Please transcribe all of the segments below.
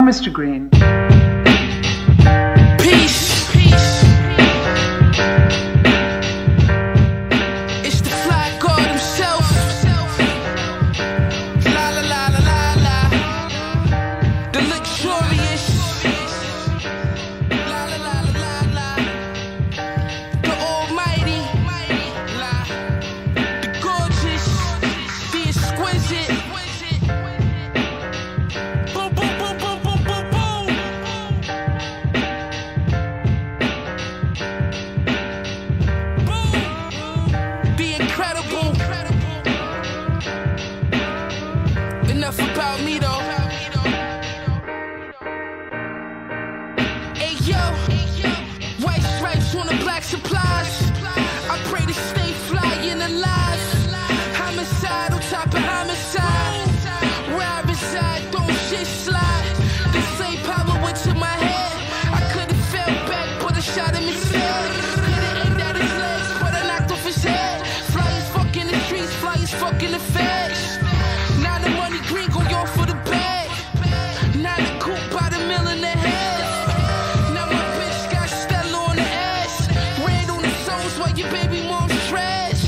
Mr. Green. Peace. It's the fly god himself. La la la la la la. The luxurious. La la la la la la. The almighty. La. The gorgeous. The exquisite. Boom boom boom boom boom boom boom. The incredible. Enough about me though. Hey yo, white stripes on the black supplies. I pray to stay fly and alive. Homicide on top of homicide. Where I reside, don't shit slide. The same power went to my head. I could've fell back, but I shot him instead. Hit it at his legs, but I knocked off his head. Flyers fucking the streets, flyers fucking the feds. Now the money green go y'all for the bag. Now the coupe by the mill in the head. Now my bitch got Stella on the ass. Red on the soles while your baby mom's trash.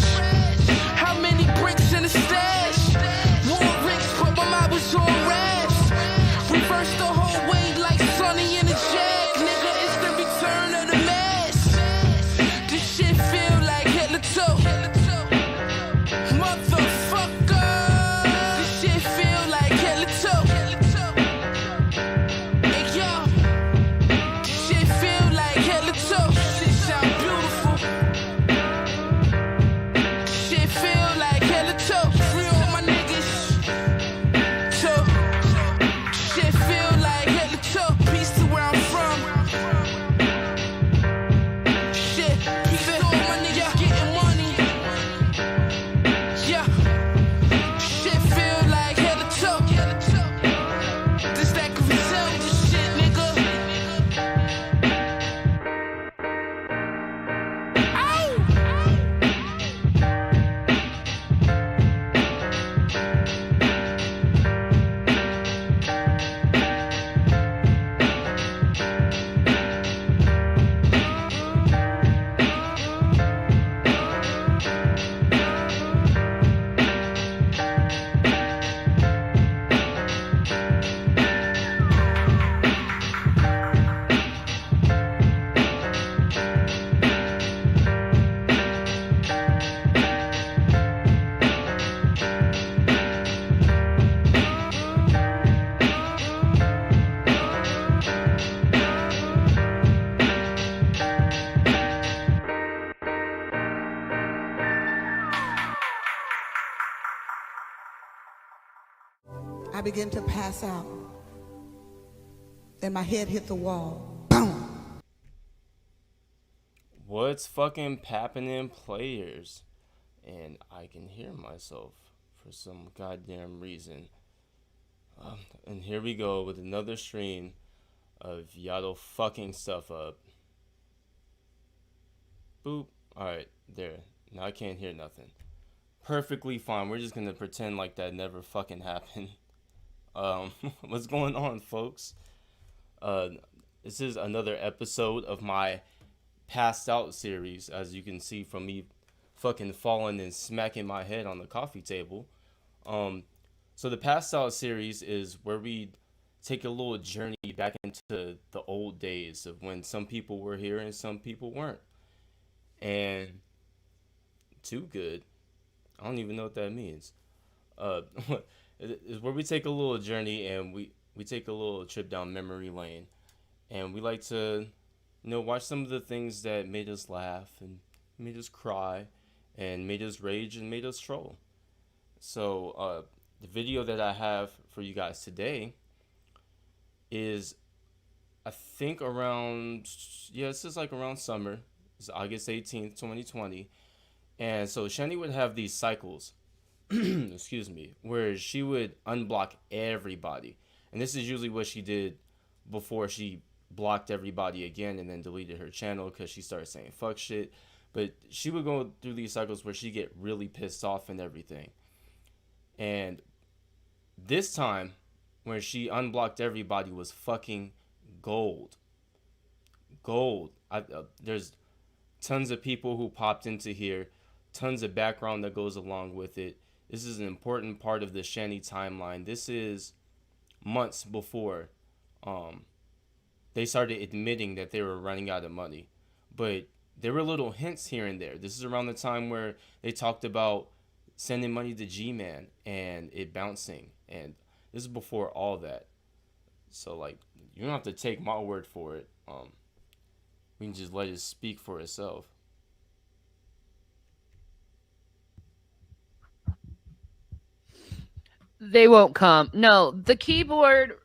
How many bricks in the stash? War ricks, but my mind was on raps. Reverse the whole way like Sonny in the Jag. Nigga, it's the return of the mask. This shit feel like Hitler too. Motherfucker. This shit feel like Hitler too. Hey yo. This shit feel like Hitler too. Shit sound beautiful. This shit feel like Hitler too. Free all my niggas too. This shit feel like Hitler too. Peace to where I'm from. Shit, peace to all my niggas getting money. Yeah. Shit feel like Hitler too. This that can result this shit, nigga. Ow! I began to pass out. Then my head hit the wall. Boom! What's fucking happening, players? And I can hear myself for some goddamn reason. And here we go with another stream of Yaddle fucking stuff up. Boop. Alright, there. Now I can't hear nothing. Perfectly fine. We're just gonna pretend like that never fucking happened. What's going on, folks? This is another episode of my Passed Out series, as you can see from me fucking falling and smacking my head on the coffee table. So the Passed Out series is where we take a little journey back into the old days of when some people were here and some people weren't. And too good. I don't even know what that means. Is where we take a little journey and we take a little trip down memory lane, and we like to, watch some of the things that made us laugh and made us cry and made us rage and made us troll. So the video that I have for you guys today is, I think this is like around summer. It's August 18th, 2020. And so Shanny would have these cycles, excuse me, where she would unblock everybody. And this is usually what she did before she blocked everybody again and then deleted her channel because she started saying fuck shit. But she would go through these cycles where she get really pissed off and everything. And this time, where she unblocked everybody was fucking gold. Gold. There's tons of people who popped into here, tons of background that goes along with it. This is an important part of the Shanny timeline. This is months before um, they started admitting that they were running out of money. But there were little hints here and there. This is around the time where they talked about sending money to G-Man and it bouncing. And this is before all that. So, like, you don't have to take my word for it. We can just let it speak for itself. They won't come. No, the keyboard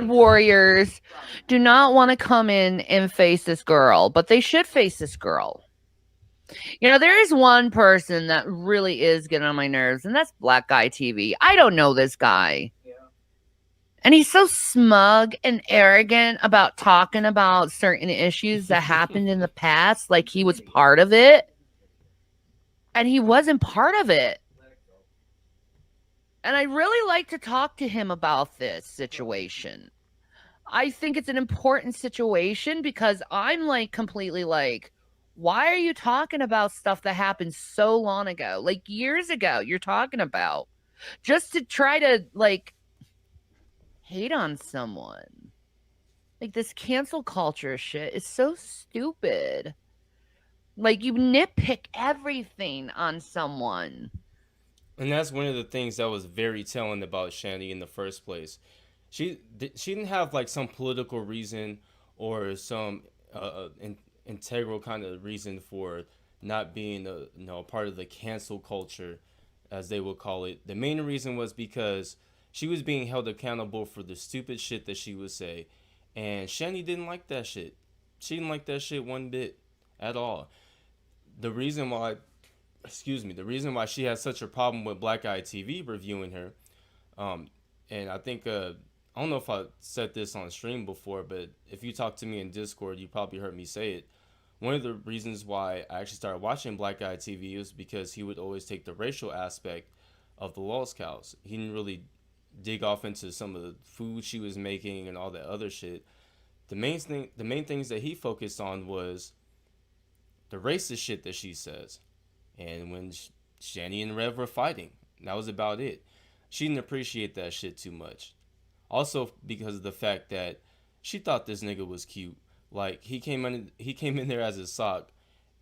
warriors do not want to come in and face this girl, but they should face this girl. There is one person that really is getting on my nerves, and that's Black Guy TV. I don't know this guy. And he's so smug and arrogant about talking about certain issues that happened in the past, like he was part of it. And he wasn't part of it. And I really like to talk to him about this situation. I think it's an important situation because I'm like completely like, why are you talking about stuff that happened so long ago? Like years ago, you're talking about just to try to like hate on someone. Like this cancel culture shit is so stupid. Like you nitpick everything on someone. And that's one of the things that was very telling about Shanny in the first place. She didn't have like some political reason or some integral kind of reason for not being a part of the cancel culture, as they would call it. The main reason was because she was being held accountable for the stupid shit that she would say, and Shanny didn't like that shit. She didn't like that shit one bit at all. The reason why she has such a problem with Black Eye TV reviewing her, and I think I don't know if I said this on stream before, but if you talk to me in Discord, you probably heard me say it. One of the reasons why I actually started watching Black Eye TV was because he would always take the racial aspect of the Lost Cows. He didn't really dig off into some of the food she was making and all that other shit. The main things that he focused on was the racist shit that she says. And when Shanny and Rev were fighting, that was about it. She didn't appreciate that shit too much. Also because of the fact that she thought this nigga was cute. Like he came in there as a sock,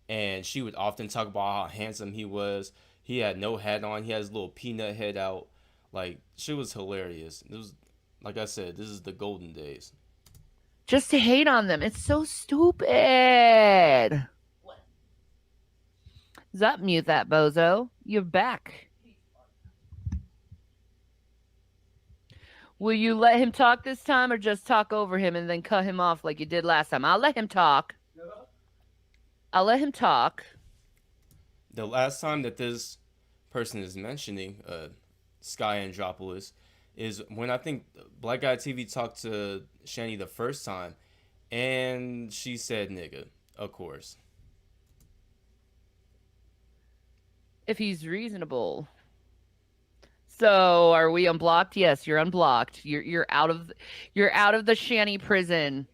and she would often talk about how handsome he was. He had no hat on. He had his little peanut head out. Like shit was hilarious. It was, like I said, this is the golden days. Just to hate on them, it's so stupid. Zup, mute that bozo. You're back. Will you let him talk this time or just talk over him and then cut him off like you did last time? I'll let him talk. I'll let him talk. The last time that this person is mentioning, Sky Andropolis, is when I think Black Guy TV talked to Shanny the first time, and she said nigga, of course. If he's reasonable. So are we unblocked? Yes, you're unblocked. You're out of the Shanny prison.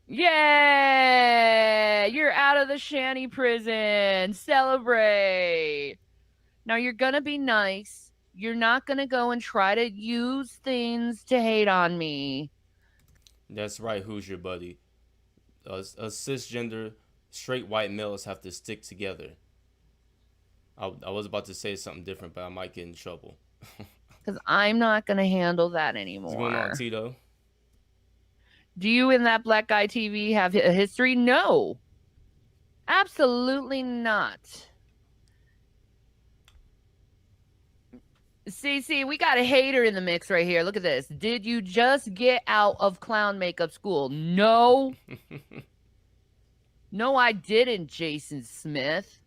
Yeah, you're out of the Shanny prison. Celebrate. Now you're gonna be nice. You're not gonna go and try to use things to hate on me. That's right. Who's your buddy? A cisgender straight white males have to stick together. I was about to say something different, but I might get in trouble. Because I'm not going to handle that anymore. What's going on, Tito? Do you in that Black Guy TV have a history? No. Absolutely not. See, we got a hater in the mix right here. Look at this. Did you just get out of clown makeup school? No. No, I didn't, Jason Smith.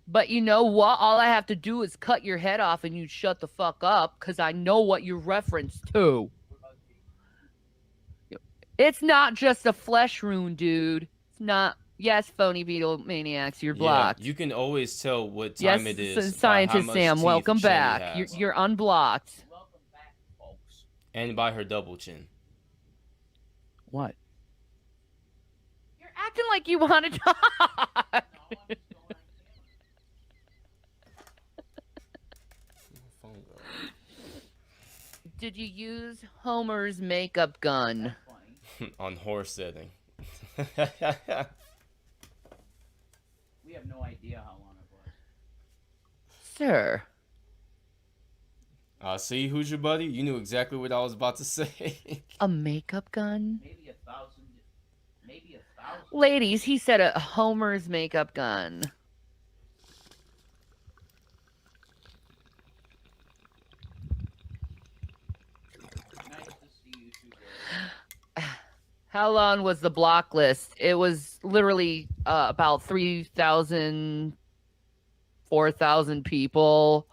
But you know what? All I have to do is cut your head off and you shut the fuck up because I know what you reference to. It's not just a flesh wound, dude. It's not. Yes, phony beetle maniacs, you're blocked. Yeah, you can always tell what time it is. Scientist Sam, welcome back. You're unblocked. and by her double chin. What? You're acting like you want to talk. Phone Did you use Homer's makeup gun? Funny. on horse setting. We have no idea how long it was. Sir. See, who's your buddy? You knew exactly what I was about to say. A makeup gun? Maybe 1,000. Maybe 1,000. Ladies, he said a Homer's makeup gun. Nice to see you two girls. How long was the block list? It was literally about 3,000, 4,000 people.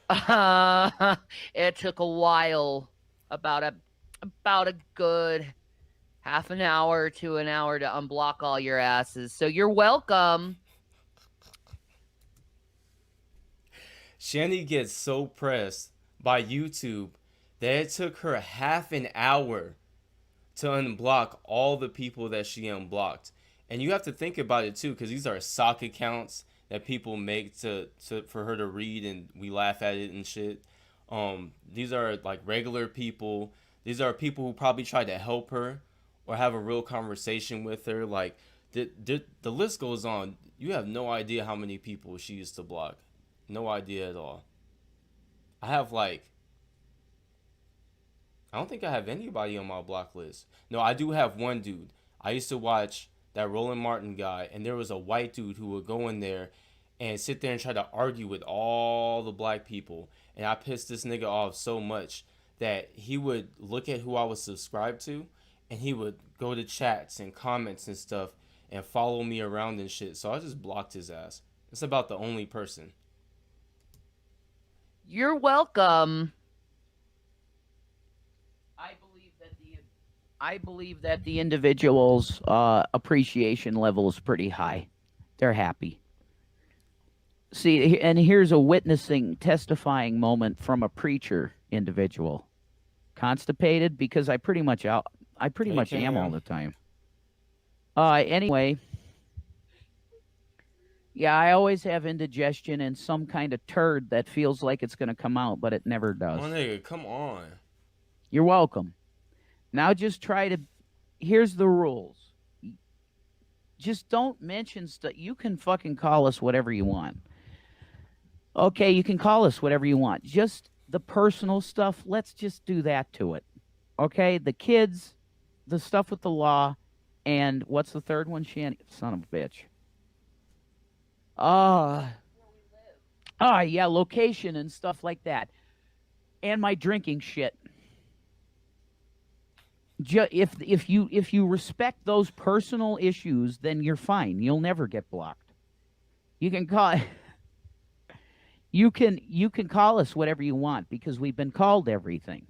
It took a while, about a good half an hour to an hour to unblock all your asses. So you're welcome. Shanny gets so pressed by YouTube that it took her half an hour to unblock all the people that she unblocked. And you have to think about it too, because these are sock accounts that people make to for her to read, and we laugh at it and shit. These are like regular people. These are people who probably tried to help her or have a real conversation with her. Like the list goes on. You have no idea how many people she used to block. No idea at all. I have like, I don't think I have anybody on my block list. No, I do have one dude. I used to watch that Roland Martin guy, and there was a white dude who would go in there and sit there and try to argue with all the black people. And I pissed this nigga off so much that he would look at who I was subscribed to, and he would go to chats and comments and stuff and follow me around and shit. So I just blocked his ass. It's about the only person. You're welcome. I believe that the individual's appreciation level is pretty high. They're happy. See, and here's a testifying moment from a preacher individual. Constipated because I pretty much am all the time. Anyway, yeah, I always have indigestion and some kind of turd that feels like it's going to come out, but it never does. Oh, nigga, come on. You're welcome. Now just try to. Here's the rules. Just don't mention stuff. You can fucking call us whatever you want. Okay, you can call us whatever you want. Just the personal stuff, let's just do that to it. Okay, the kids, the stuff with the law, and what's the third one, Shanny? Son of a bitch. Yeah, location and stuff like that. And my drinking shit. If you respect those personal issues, then you're fine. You'll never get blocked. You can call you can call us whatever you want because we've been called everything.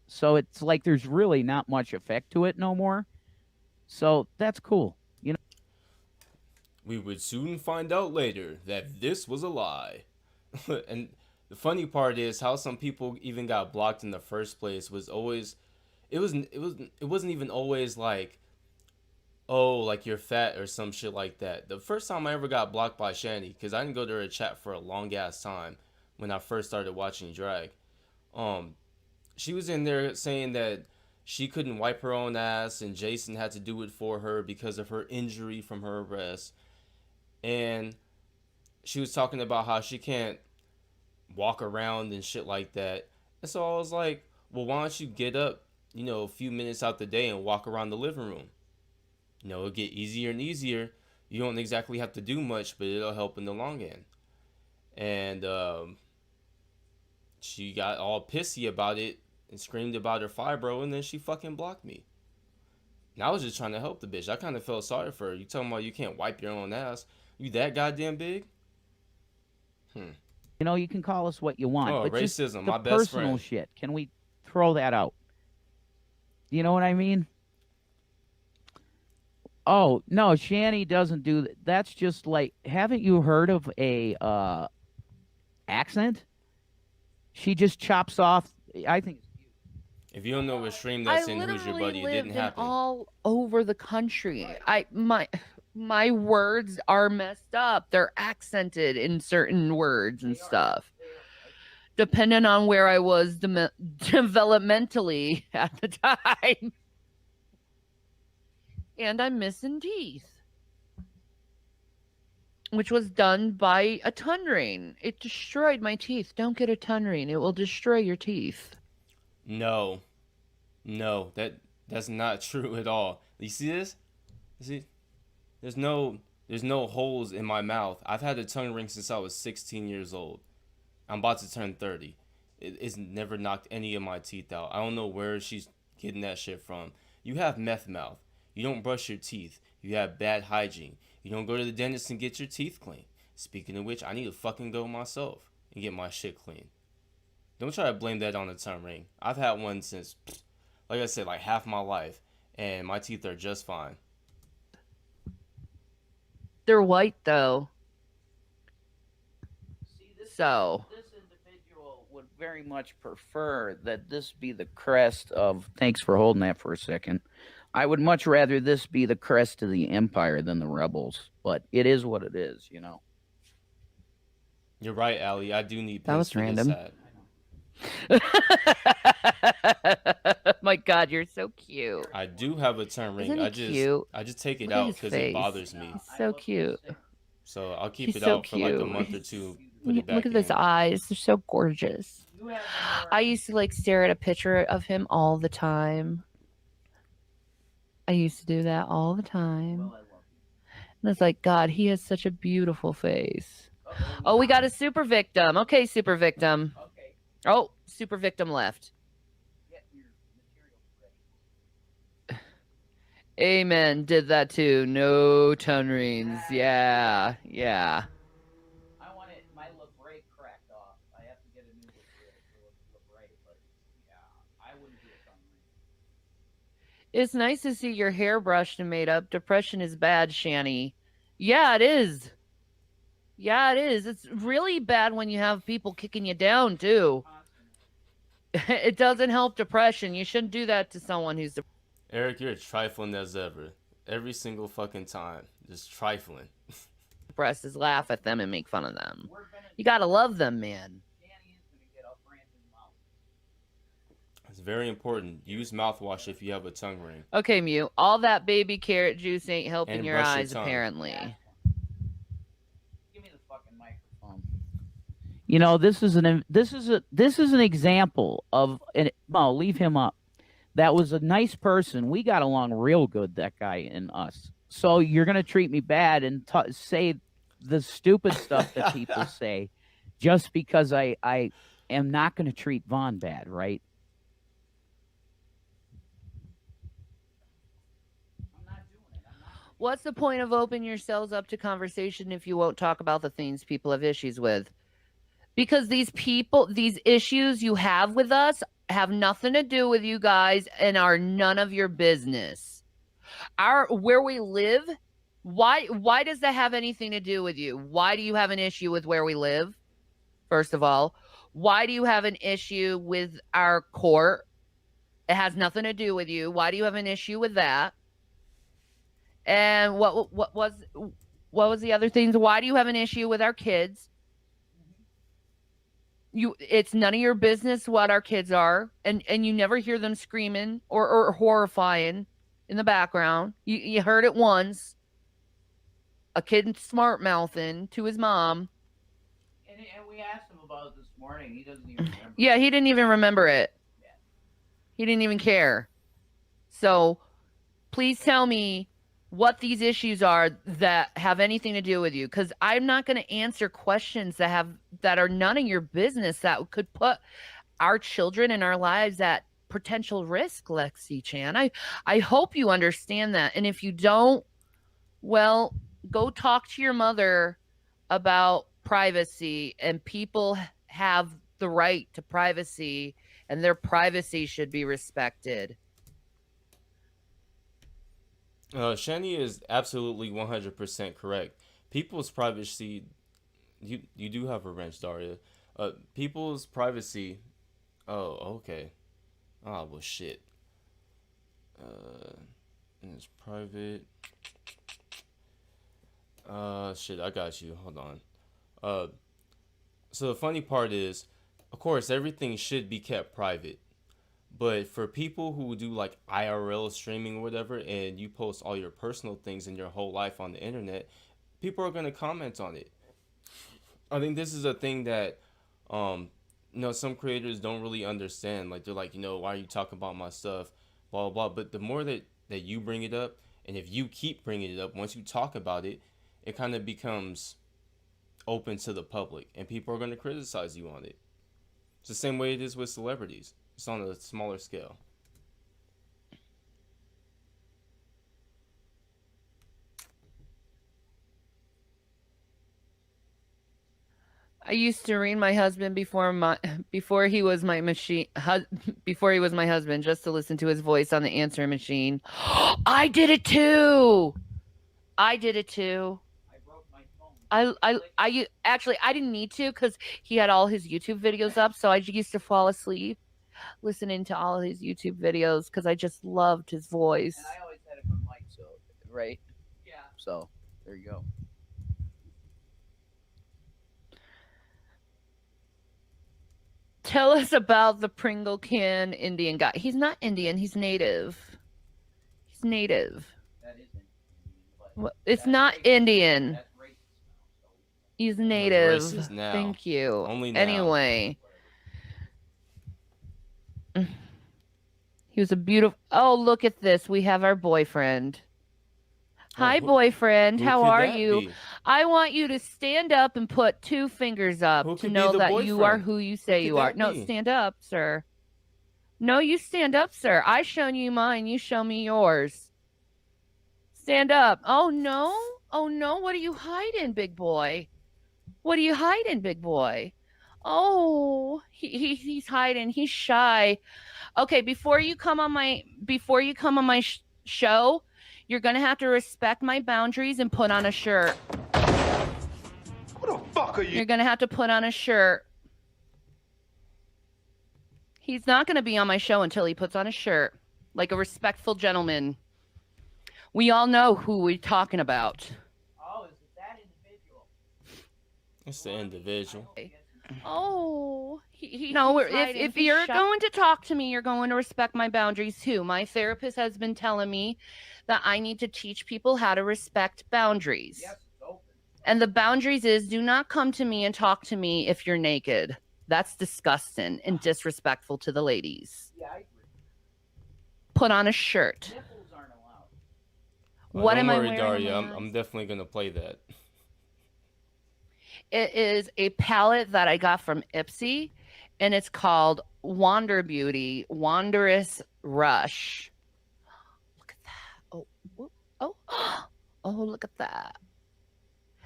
So it's like there's really not much effect to it no more. So that's cool. You know. We would soon find out later that this was a lie. And the funny part is how some people even got blocked in the first place was always it wasn't even always like, oh, like you're fat or some shit like that. The first time I ever got blocked by Shanny, because I didn't go to her chat for a long ass time when I first started watching drag. She was in there saying that she couldn't wipe her own ass and Jason had to do it for her because of her injury from her arrest. And she was talking about how she can't walk around and shit like that. And so I was like, well, why don't you get up, a few minutes out the day and walk around the living room? It'll get easier and easier. You don't exactly have to do much, but it'll help in the long end. And she got all pissy about it and screamed about her fibro, and then she fucking blocked me. And I was just trying to help the bitch. I kind of felt sorry for her. You talking about you can't wipe your own ass? You that goddamn big? You can call us what you want. Oh, but racism, just the my best personal friend. shit. Can we throw that out? You know what I mean? Oh, no, Shanny doesn't do that. That's just like, haven't you heard of a accent? She just chops off. I think it's cute. If you don't know what stream I that's in, who's your literally buddy, it didn't lived in happen. all over the country. My words are messed up. They're accented in certain words and stuff. Depending on where I was developmentally at the time. And I'm missing teeth, which was done by a tongue ring. It destroyed my teeth. Don't get a tongue ring. It will destroy your teeth. No, no, that's not true at all. You see this? You see, there's no holes in my mouth. I've had a tongue ring since I was 16 years old. I'm about to turn 30. It's never knocked any of my teeth out. I don't know where she's getting that shit from. You have meth mouth. You don't brush your teeth. You have bad hygiene. You don't go to the dentist and get your teeth clean. Speaking of which, I need to fucking go myself and get my shit clean. Don't try to blame that on the tongue ring. I've had one since, like I said, like half my life, and my teeth are just fine. They're white though. So This individual would very much prefer that this be the crest of. Thanks for holding that for a second. I would much rather this be the crest of the empire than the rebels, but it is what it is, you know. You're right, Allie. I do need That pins was for random. this hat. My God, you're so cute. I do have a tongue ring. Isn't he cute? I just take it Look at out his because face. it bothers me. He's so cute. So I'll keep He's it so out for like a cute. month or two. Put it back Look at his in. eyes. They're so gorgeous. I used to like stare at a picture of him all the time. I used to do that all the time. And it's like, God, he has such a beautiful face. Oh, we got a super victim. Okay, super victim. Oh, super victim left. Amen. Did that too. No tongue rings. Yeah. Yeah. I want it, my LeBray cracked off. I have to get a new LeBray, but yeah, I wouldn't do a tongue ring. It's nice to see your hair brushed and made up. Depression is bad, Shanny. Yeah, it is. Yeah, it is. It's really bad when you have people kicking you down, too. It doesn't help depression. You shouldn't do that to someone who's Eric, you're trifling as ever. Every single fucking time. Just trifling. depressed, is laugh at them and make fun of them. You gotta love them, man. It's very important. Use mouthwash if you have a tongue ring. Okay, Mew. All that baby carrot juice ain't helping And your brush your eyes, tongue. apparently. Give me the fucking microphone. You know, this is an example of an. Well, leave him up. That was a nice person. We got along real good, that guy and us. So you're gonna treat me bad and say the stupid stuff that people say, just because I am not gonna treat Vaughn bad, right? What's the point of opening yourselves up to conversation if you won't talk about the things people have issues with? Because these issues you have with us have nothing to do with you guys and are none of your business. Where we live, why does that have anything to do with you? Why do you have an issue with where we live? First of all, why do you have an issue with our court? It has nothing to do with you. Why do you have an issue with that? And what was the other things? Why do you have an issue with our kids? It's none of your business what our kids are, and you never hear them screaming or horrifying in the background. You heard it once. A kid smart mouthing to his mom. And we asked him about it this morning. He doesn't even remember. Yeah, he didn't even remember it. He didn't even care. So please tell me what these issues are that have anything to do with you, because I'm not going to answer questions that are none of your business, that could put our children and our lives at potential risk, Lexi Chan. I hope you understand that. And if you don't, well, go talk to your mother about privacy, and people have the right to privacy, and their privacy should be respected. Shanny is absolutely 100% correct. People's privacy, you do have a wrench, Daria. People's privacy. Oh, okay. Oh well, shit. And it's private. Shit, I got you. Hold on. Uh, so the funny part is, of course, everything should be kept private. But for people who do like IRL streaming or whatever, and you post all your personal things and your whole life on the internet, people are gonna comment on it. I think this is a thing that, um, some creators don't really understand. Like they're like, why are you talking about my stuff, blah blah blah. But the more that you bring it up, and if you keep bringing it up, once you talk about it, it kind of becomes open to the public, and people are going to criticize you on it. It's the same way it is with celebrities. It's on a smaller scale. I used to read my husband before he was my before he was my husband, just to listen to his voice on the answering machine. I did it too. I did it too. I actually I didn't need to because he had all his YouTube videos up, so I used to fall asleep listening to all of his YouTube videos because I just loved his voice. And I always had a good mic, so right. Yeah. So there you go. Tell us about the Pringle can Indian guy. He's not Indian. He's native. He's native. That isn't. It's not Indian. That's racist now. So. He's native. racist now. Thank you. Only now. Anyway. He was a beautiful. Oh, look at this. We have our boyfriend. Hi, boyfriend. How are you? Be? I want you to stand up and put 2 fingers up Who to could be know the that you are boyfriend? who you say could you are. that No, be? stand up, sir. No, you stand up, sir. I shown you mine. You show me yours. Stand up. Oh, no. Oh, no. What are you hiding, big boy? What are you hiding, big boy? Oh, he's hiding. He's shy. Okay, before you come on my show, you're gonna have to respect my boundaries and put on a shirt. Who the fuck are you? You're gonna have to put on a shirt. He's not gonna be on my show until he puts on a shirt, like a respectful gentleman. We all know who we're talking about. Oh, is it that individual? It's the individual. Oh, no. If you're going to talk to me, you're going to respect my boundaries too. My therapist has been telling me that I need to teach people how to respect boundaries. Yes, it's open. And the boundaries is do not come to me and talk to me if you're naked. That's disgusting and disrespectful to the ladies. Yeah, I agree. Put on a shirt. Nipples aren't allowed. What don't am I worry, wearing? Daria. on my I'm eyes? definitely gonna play that. It is a palette that I got from Ipsy, and it's called Wander Beauty Wanderous Rush. Look at that! Oh, oh, look at that!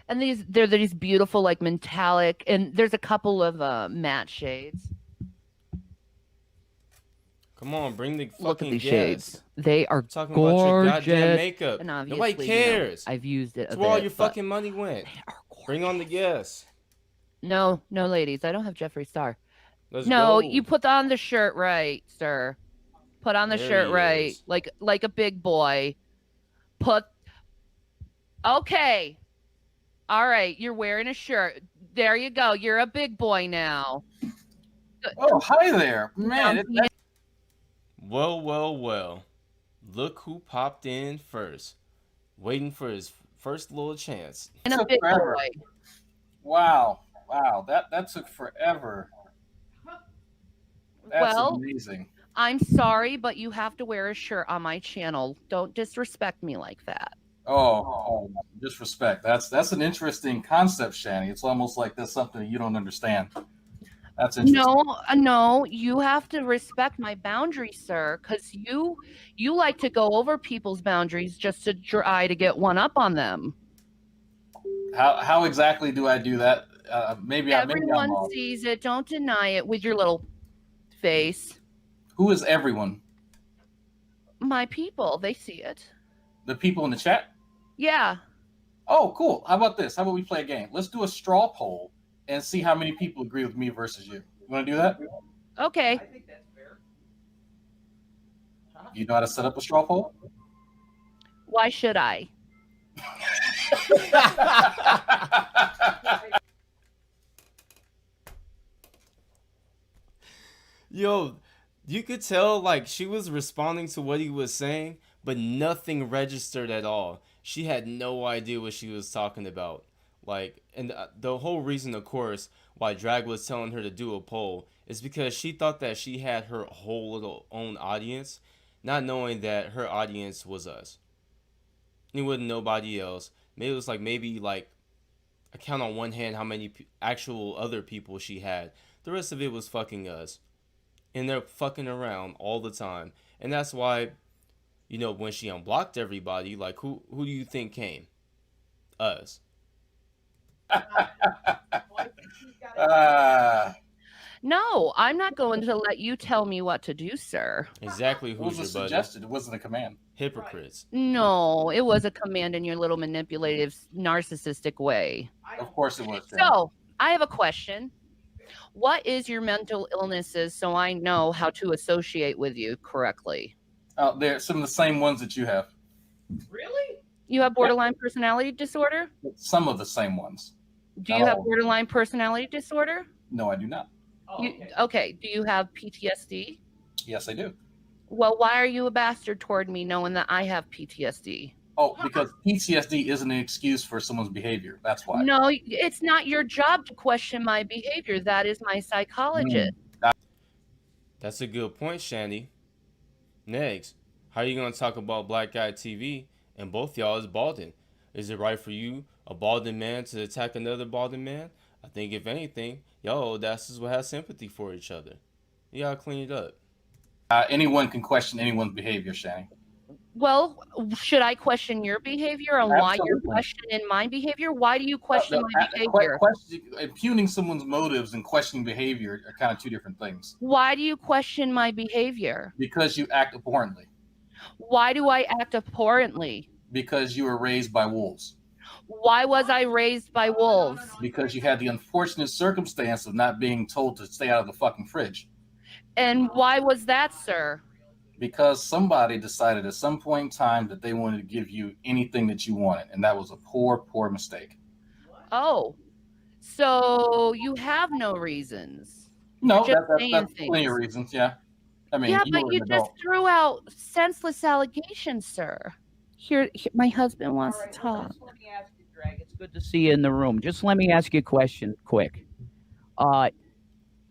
And they're these beautiful, like metallic, and there's a couple of matte shades. Come on, bring the fucking Look at these guests. shades; they are Talking about your goddamn gorgeous. makeup. And Nobody obviously, cares. I've used it. That's a where all bit, your but fucking money went. they are gorgeous. Bring on the guests. No, ladies, I don't have Jeffree Star. Let's No, go. you put on the shirt right, sir. Put on the There shirt he right, is. like a big boy. Okay. All right, you're wearing a shirt. There you go. You're a big boy now. Oh, hi there, man. Well. Look who popped in first. Waiting for his first little chance. And a Took big forever. boy. Wow, that took forever. That's Well, amazing. I'm sorry, but you have to wear a shirt on my channel. Don't disrespect me like that. Oh, disrespect. That's an interesting concept, Shanny. It's almost like that's something you don't understand. That's interesting. No, you have to respect my boundaries, sir, because you like to go over people's boundaries just to try to get one up on them. How exactly do I do that? Maybe I'm Everyone wrong. sees it. Don't deny it with your little face. Who is everyone? My people, they see it. The people in the chat? Yeah. Oh, cool. How about this? How about we play a game? Let's do a straw poll and see how many people agree with me versus you. You want to do that? Okay. I think that's fair. You know how to set up a straw poll? Why should I? Yo, you could tell like she was responding to what he was saying, but nothing registered at all. She had no idea what she was talking about. Like, and the whole reason, of course, why Drag was telling her to do a poll is because she thought that she had her whole little own audience, not knowing that her audience was us. It wasn't nobody else. Maybe it was like I count on one hand how many actual other people she had. The rest of it was fucking us, and they're fucking around all the time. And that's why, when she unblocked everybody, like who do you think came? Us. No, I'm not going to let you tell me what to do, sir. Exactly. It was Who's a your buddy? suggestion. It wasn't a command. Hypocrites. No, it was a command in your little manipulative, narcissistic way. Of course it was. Jen. So, I have a question. What is your mental illnesses so I know how to associate with you correctly? They're some of the same ones that you have. Really? You have borderline personality disorder? Some of the same ones. Do you have borderline personality disorder? No, I do not. Okay. Do you have PTSD? Yes, I do. Well, why are you a bastard toward me knowing that I have PTSD? Oh, because PTSD isn't an excuse for someone's behavior. That's why. No, it's not your job to question my behavior. That is my psychologist. That's a good point, Shanny. Next, how are you going to talk about Black Guy TV and both y'all is balding? Is it right for you, a balding man, to attack another balding man? I think if anything, y'all audacity will have sympathy for each other. You gotta clean it up. Anyone can question anyone's behavior, Shanny. Well, should I question your behavior and why you're Absolutely. questioning my behavior? Why do you question my behavior? Impugning someone's motives and questioning behavior are kind of two different things. Why do you question my behavior? Because you act abhorrently. Why do I act abhorrently? Because you were raised by wolves. Why was I raised by wolves? Because you had the unfortunate circumstance of not being told to stay out of the fucking fridge. And why was that, sir? Because somebody decided at some point in time that they wanted to give you anything that you wanted, and that was a poor, poor mistake. Oh, so you have no reasons. No, You're that's saying plenty of reasons, yeah. I mean, yeah, you but were you an just adult. threw out senseless allegations, sir. Here, my husband wants to talk. Let me ask you, Drag. It's good to see you in the room. Just let me ask you a question, quick.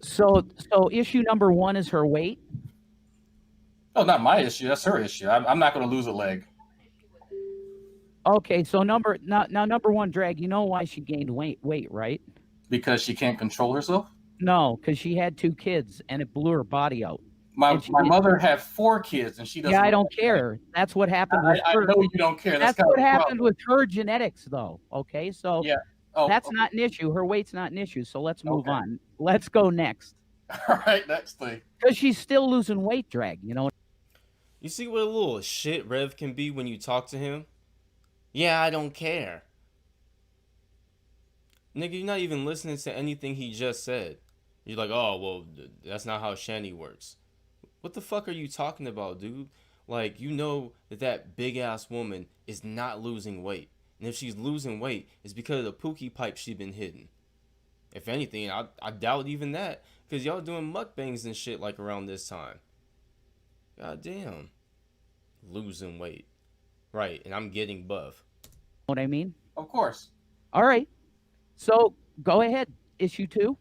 So issue number one is her weight. Oh, not my issue. That's her issue. I'm not going to lose a leg. Okay, so number one, Drag. You know why she gained weight, right? Because she can't control herself? No, because she had 2 kids and it blew her body out. My mother had 4 kids and she doesn't. Yeah, I don't care. That's what happened with I her. know you don't care. That's what happened with her genetics, though. Okay, so yeah. Oh, that's okay. not an issue. Her weight's not an issue. So let's move on. Let's go next. All right, next thing. Because she's still losing weight, Drag. You know. You see what a little shit Rev can be when you talk to him? Yeah, I don't care. Nigga, you're not even listening to anything he just said. You're like, oh, well, that's not how Shanny works. What the fuck are you talking about, dude? Like, you know that big-ass woman is not losing weight. And if she's losing weight, it's because of the pookie pipe she been hitting. If anything, I doubt even that. Because y'all doing mukbangs and shit like around this time. God damn. Losing weight. Right, and I'm getting buff. What I mean? Of course. All right. So go ahead. Issue 2.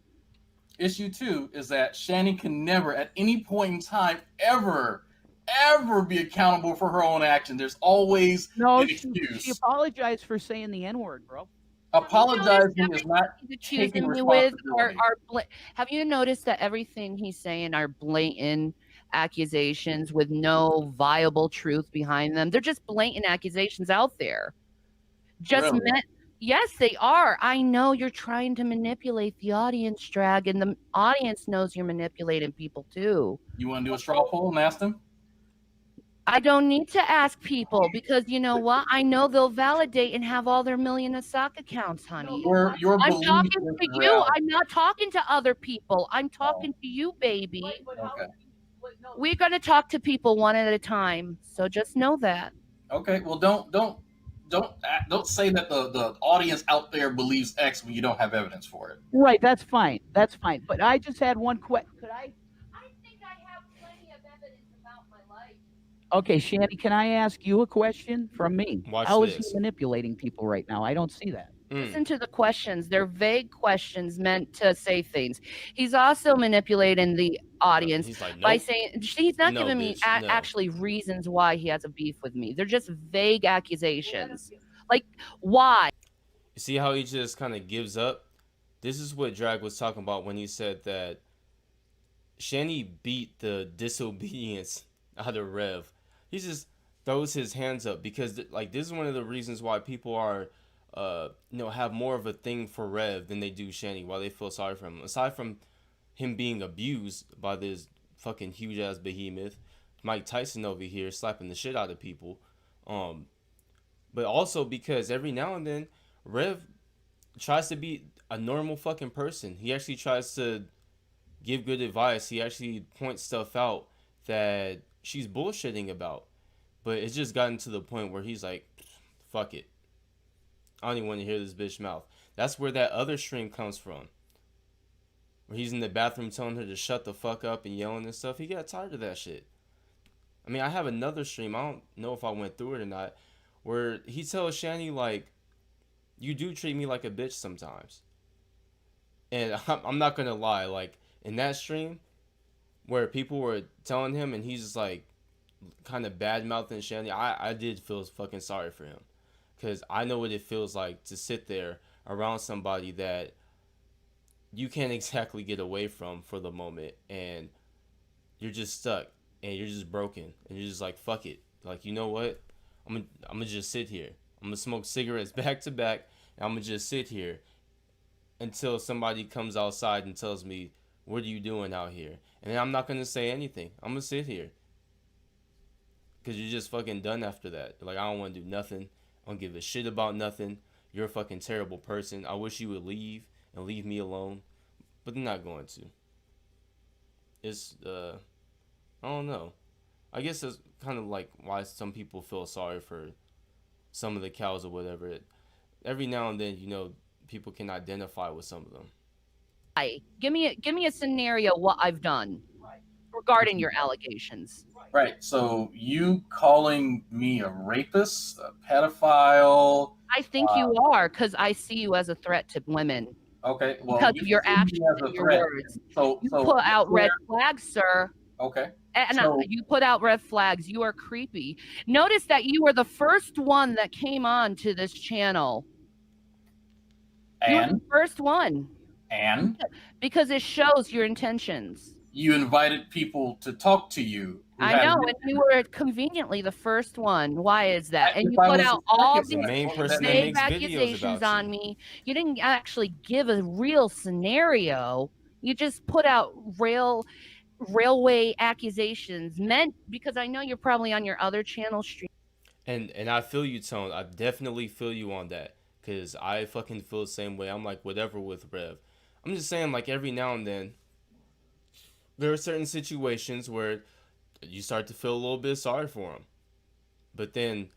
Issue 2 is that Shanny can never, at any point in time, ever be accountable for her own action. There's always an excuse. She apologized for saying the N-word, bro. Apologizing is not accusing taking me with responsibility. have you noticed that everything he's saying are blatant accusations with no viable truth behind them? They're just blatant accusations out there. Just Really? yes, they are. I know you're trying to manipulate the audience, Drag, and the audience knows you're manipulating people too. You want to do a straw poll and ask them? I don't need to ask people because you know what? I know they'll validate and have all their million of stock accounts, honey. Your I'm belief talking is to you. reality. I'm not talking to other people. I'm talking to you, baby. Okay. We're going to talk to people one at a time. So just know that. Okay, well, don't say that the audience out there believes X when you don't have evidence for it. Right, that's fine. That's fine. But I just had one question. Could I? I think I have plenty of evidence about my life. Okay, Shanny, can I ask you a question from me? Watch How is he this. manipulating people right now? I don't see that. Listen to the questions. They're vague questions meant to say things. He's also manipulating the audience He's like, by nope. saying he's not No, giving me bitch, no. actually reasons why he has a beef with me. They're just vague accusations. Like, why? You see how he just kind of gives up? This is what Drag was talking about when he said that Shanny beat the disobedience out of Rev. He just throws his hands up because like this is one of the reasons why people are have more of a thing for Rev than they do Shanny, why they feel sorry for him. Aside from him being abused by this fucking huge ass behemoth, Mike Tyson over here slapping the shit out of people. But also because every now and then Rev tries to be a normal fucking person. He actually tries to give good advice. He actually points stuff out that she's bullshitting about. But it's just gotten to the point where he's like, fuck it. I don't even want to hear this bitch mouth. That's where that other stream comes from. Where he's in the bathroom telling her to shut the fuck up and yelling and stuff. He got tired of that shit. I mean, I have another stream. I don't know if I went through it or not. Where he tells Shanny, like, you do treat me like a bitch sometimes. And I'm not going to lie. Like, in that stream, where people were telling him and he's just like, kind of bad mouthing Shanny, I did feel fucking sorry for him. Because I know what it feels like to sit there around somebody that you can't exactly get away from for the moment. And you're just stuck. And you're just broken. And you're just like, fuck it. Like, you know what? I'm gonna just sit here. I'm going to smoke cigarettes back to back. And I'm going to just sit here until somebody comes outside and tells me, what are you doing out here? And then I'm not going to say anything. I'm going to sit here. Because you're just fucking done after that. Like, I don't want to do nothing. I don't give a shit about nothing. You're a fucking terrible person. I wish you would leave and leave me alone. But they're not going to. It's, I don't know. I guess that's kind of like why some people feel sorry for some of the cows or whatever. Every now and then, people can identify with some of them. Give me a scenario what I've done regarding your allegations. Right. So you calling me a rapist, a pedophile? I think you are, because I see you as a threat to women. Okay. Well, because of your actions and your words. You put out red flags, sir. Okay. And you put out red flags. You are creepy. Notice that you were the first one that came on to this channel. You were the first one. And? Because it shows your intentions. You invited people to talk to you. I know, and you were conveniently the first one. Why is that? And you put out all these vague accusations on me. You didn't actually give a real scenario. You just put out railway accusations meant because I know you're probably on your other channel stream. And I feel you, Tone. I definitely feel you on that. Because I fucking feel the same way. I'm like, whatever with Rev. I'm just saying, like, every now and then, there are certain situations where you start to feel a little bit sorry for him. But then,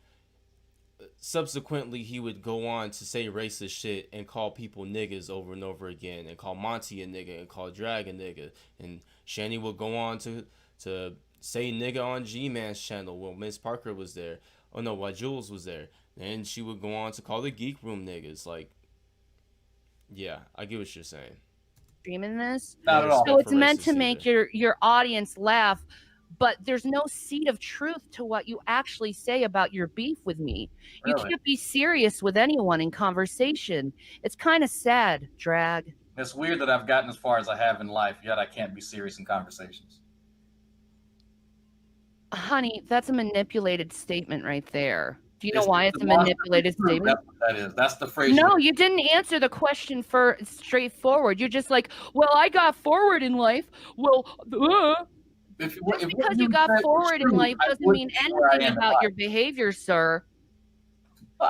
subsequently, he would go on to say racist shit and call people niggas over and over again. And call Monty a nigga and call Drag a nigga. And Shanny would go on to say nigga on G-Man's channel when Miss Parker was there. Oh no, while Jules was there. And she would go on to call the Geek Room niggas. Like, yeah, I get what you're saying. Streaming this, not at all. So it's meant to make your audience laugh, but there's no seed of truth to what you actually say about your beef with me. Really? You can't be serious with anyone in conversation. It's kind of sad, Drag. It's weird that I've gotten as far as I have in life, yet I can't be serious in conversations. Honey, that's a manipulated statement right there. Do you know why it's a manipulated statement? That's what that is. That's the phrase. No, you didn't answer the question for straightforward. You're just like, well, I got forward in life. Well, just because you got forward in life doesn't mean anything about your behavior, sir.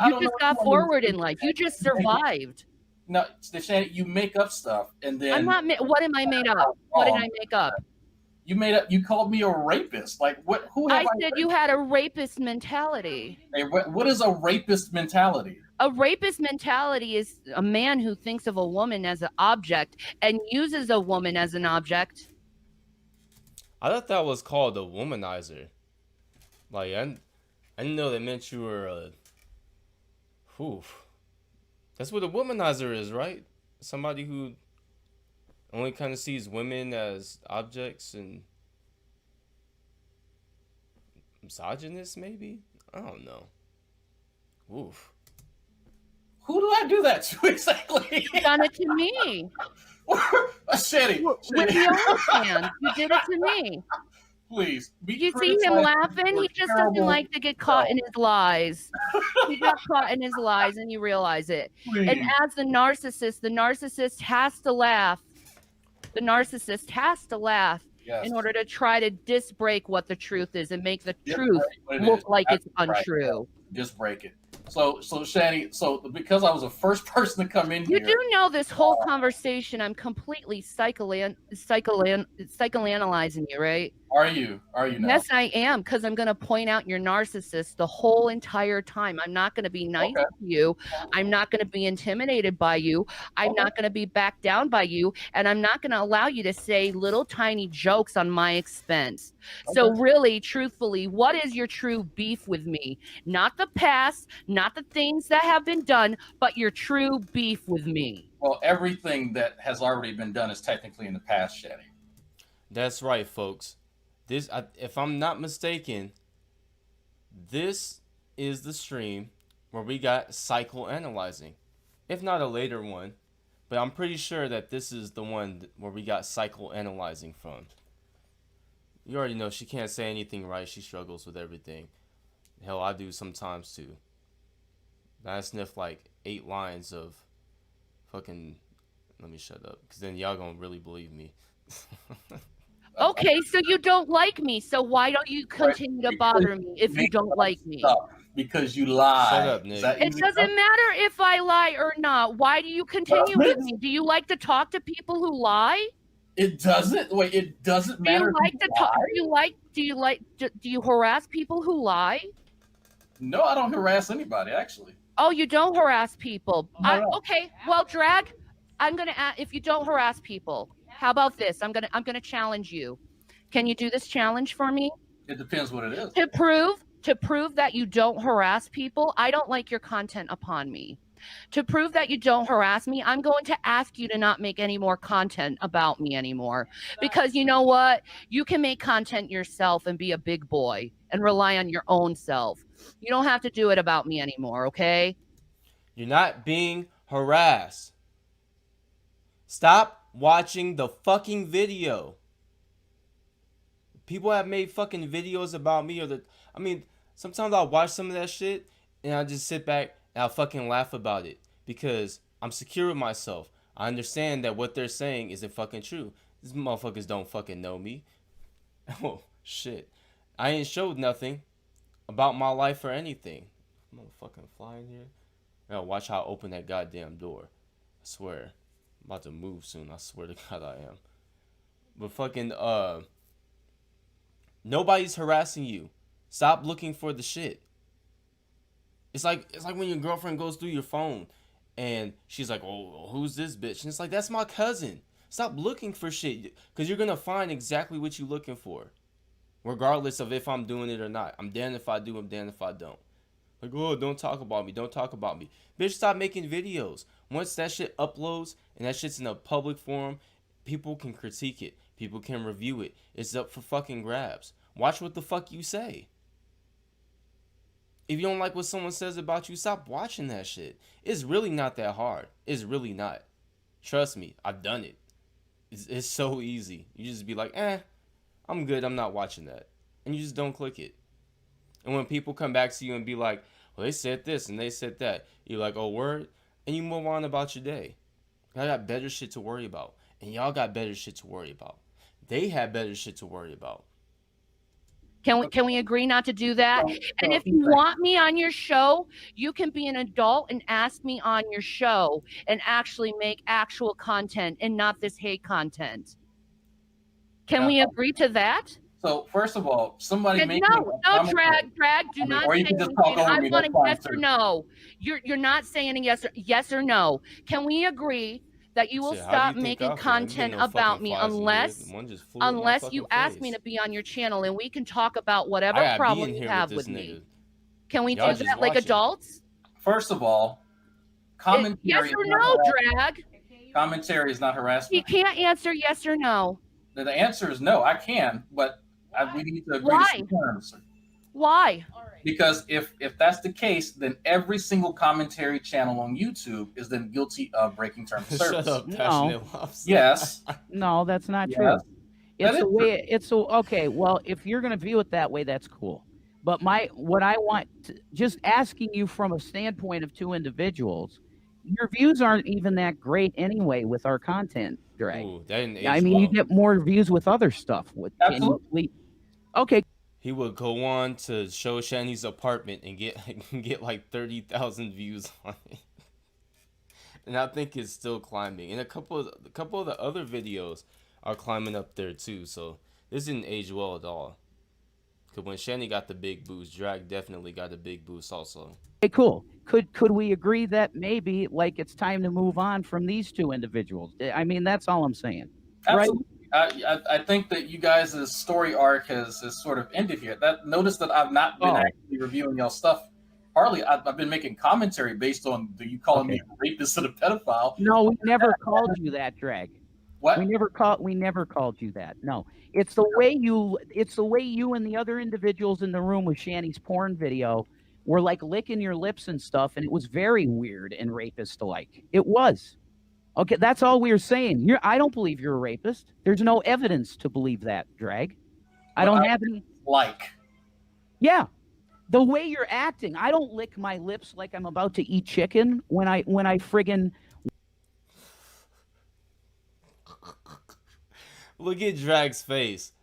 You just got forward in life. You just survived. No, Shanny, you make up stuff, and then I'm not. What am I made up? What did I make up? You called me a rapist. Like what? Who have I said you had a rapist mentality. Hey, what is a rapist mentality? A rapist mentality is a man who thinks of a woman as an object and uses a woman as an object. I thought that was called a womanizer. Like I didn't know that meant you were a. Whew. That's what a womanizer is, right? Somebody who only kind of sees women as objects and misogynist, maybe. I don't know. Oof. Who do I do that to exactly? You done it to me. Shanny, With the OnlyFans. You did it to me. please. Did you see him laughing? He just doesn't like to get caught in his lies. He got caught in his lies and you realize it. Please. And as the narcissist has to laugh. The narcissist has to laugh in order to try to disbreak what the truth is and make the truth look like it's untrue. Right. Just break it. So Shanny, because I was the first person to come in here. You do know this whole conversation, I'm completely psychoanalyzing you, right? Are you now? Yes, I am, because I'm going to point out your narcissist the whole entire time. I'm not going to be nice to you. I'm not going to be intimidated by you. I'm not going to be backed down by you. And I'm not going to allow you to say little tiny jokes on my expense. So really, truthfully, what is your true beef with me? Not the past, not the things that have been done, but your true beef with me. Well, everything that has already been done is technically in the past, Shanny. That's right, folks. If I'm not mistaken, this is the stream where we got psychoanalyzing. If not a later one, but I'm pretty sure that this is the one where we got psychoanalyzing from. You already know she can't say anything right. She struggles with everything. Hell, I do sometimes too. I sniff like 8 lines of fucking. Let me shut up, because then y'all gonna really believe me. Okay, so you don't like me. So why don't you continue to bother me if you don't like me? Because you lie. Shut up, Nick. It doesn't matter if I lie or not. Why do you continue with me? Do you like to talk to people who lie? It doesn't. Wait, it doesn't matter. Do you like to talk? Do you harass people who lie? No, I don't harass anybody, actually. Oh, you don't harass people. No. Okay, well, Drag, I'm gonna ask if you don't harass people. How about this? I'm gonna challenge you. Can you do this challenge for me? It depends what it is. To prove that you don't harass people, I don't like your content upon me. To prove that you don't harass me, I'm going to ask you to not make any more content about me anymore. Because you know what? You can make content yourself and be a big boy and rely on your own self. You don't have to do it about me anymore, okay? You're not being harassed. Stop watching the fucking video. People have made fucking videos about me sometimes I'll watch some of that shit and I'll just sit back and I'll fucking laugh about it because I'm secure with myself. I understand that what they're saying isn't fucking true. These motherfuckers don't fucking know me. Oh, shit. I ain't showed nothing about my life or anything. I'm gonna fucking fly in here. I gotta watch how I open that goddamn door. I swear. I'm about to move soon. I swear to God I am. But fucking, nobody's harassing you. Stop looking for the shit. It's like when your girlfriend goes through your phone and she's like, "Oh, who's this bitch?" And it's like, "That's my cousin." Stop looking for shit, because you're gonna find exactly what you're looking for, regardless of if I'm doing it or not. I'm damned if I do. I'm damned if I don't. Like, oh, don't talk about me. Don't talk about me. Bitch, stop making videos. Once that shit uploads and that shit's in a public forum, people can critique it. People can review it. It's up for fucking grabs. Watch what the fuck you say. If you don't like what someone says about you, stop watching that shit. It's really not that hard. It's really not. Trust me, I've done it. It's so easy. You just be like, I'm good. I'm not watching that. And you just don't click it. And when people come back to you and be like, well, they said this and they said that, you're like, oh, word? And you move on about your day. I got better shit to worry about. And y'all got better shit to worry about. They have better shit to worry about. Can we agree not to do that? And if you want me on your show, you can be an adult and ask me on your show and actually make actual content and not this hate content. Can we agree to that? So first of all, somebody And making no, drag. Do not or you say can just talk anything. over I me. want That's a fine yes or too. no. You're not saying a yes or no. Can we agree that you will Shit, how do you stop think making I feel? I ain't getting content no fucking about me flies in here. One just flew at my unless you fucking ask me face. to be on your channel and we can talk about I whatever gotta be problem in you here with have this with nigga. me? Can we Y'all do just that like watching. adults? First of all, commentary Yes is or not no, harassment. drag? Commentary is not He harassment. can't answer yes or no. The answer is no. I can, but we need to agree to Why? some terms. Why? Because if that's the case, then every single commentary channel on YouTube is then guilty of breaking terms of service. Shut up, No. passionate lobster. Yes. No, that's not Yes. true. That It's is the way it's so okay. Well, if you're going to view it that way, that's cool. But what I want just asking you from a standpoint of two individuals, your views aren't even that great anyway with our content, Drag. Ooh, that didn't I age mean, you well. get more views with other stuff. Can you Absolutely. please? Okay, He would go on to show Shanny's apartment and get like 30,000 views on it. And I think it's still climbing. And a couple of the other videos are climbing up there too. So this didn't age well at all. Cause when Shanny got the big boost, Drag definitely got a big boost also. cool. Could we agree that maybe like it's time to move on from these two individuals? I mean, that's all I'm saying. Absolutely. I think that you guys' story arc has sort of ended here. Notice that I've not been actually reviewing y'all stuff. Hardly, I've been making commentary based on you calling me a rapist and a pedophile. No, we never called you that, Drag. What? We never called you that. No. It's the way you and the other individuals in the room with Shanny's porn video were like licking your lips and stuff, and it was very weird and rapist-like. It was. Okay, that's all we were saying. I don't believe you're a rapist. There's no evidence to believe that, Drag. I don't have any. Yeah, the way you're acting. I don't lick my lips like I'm about to eat chicken when I friggin'. Look at Drag's face.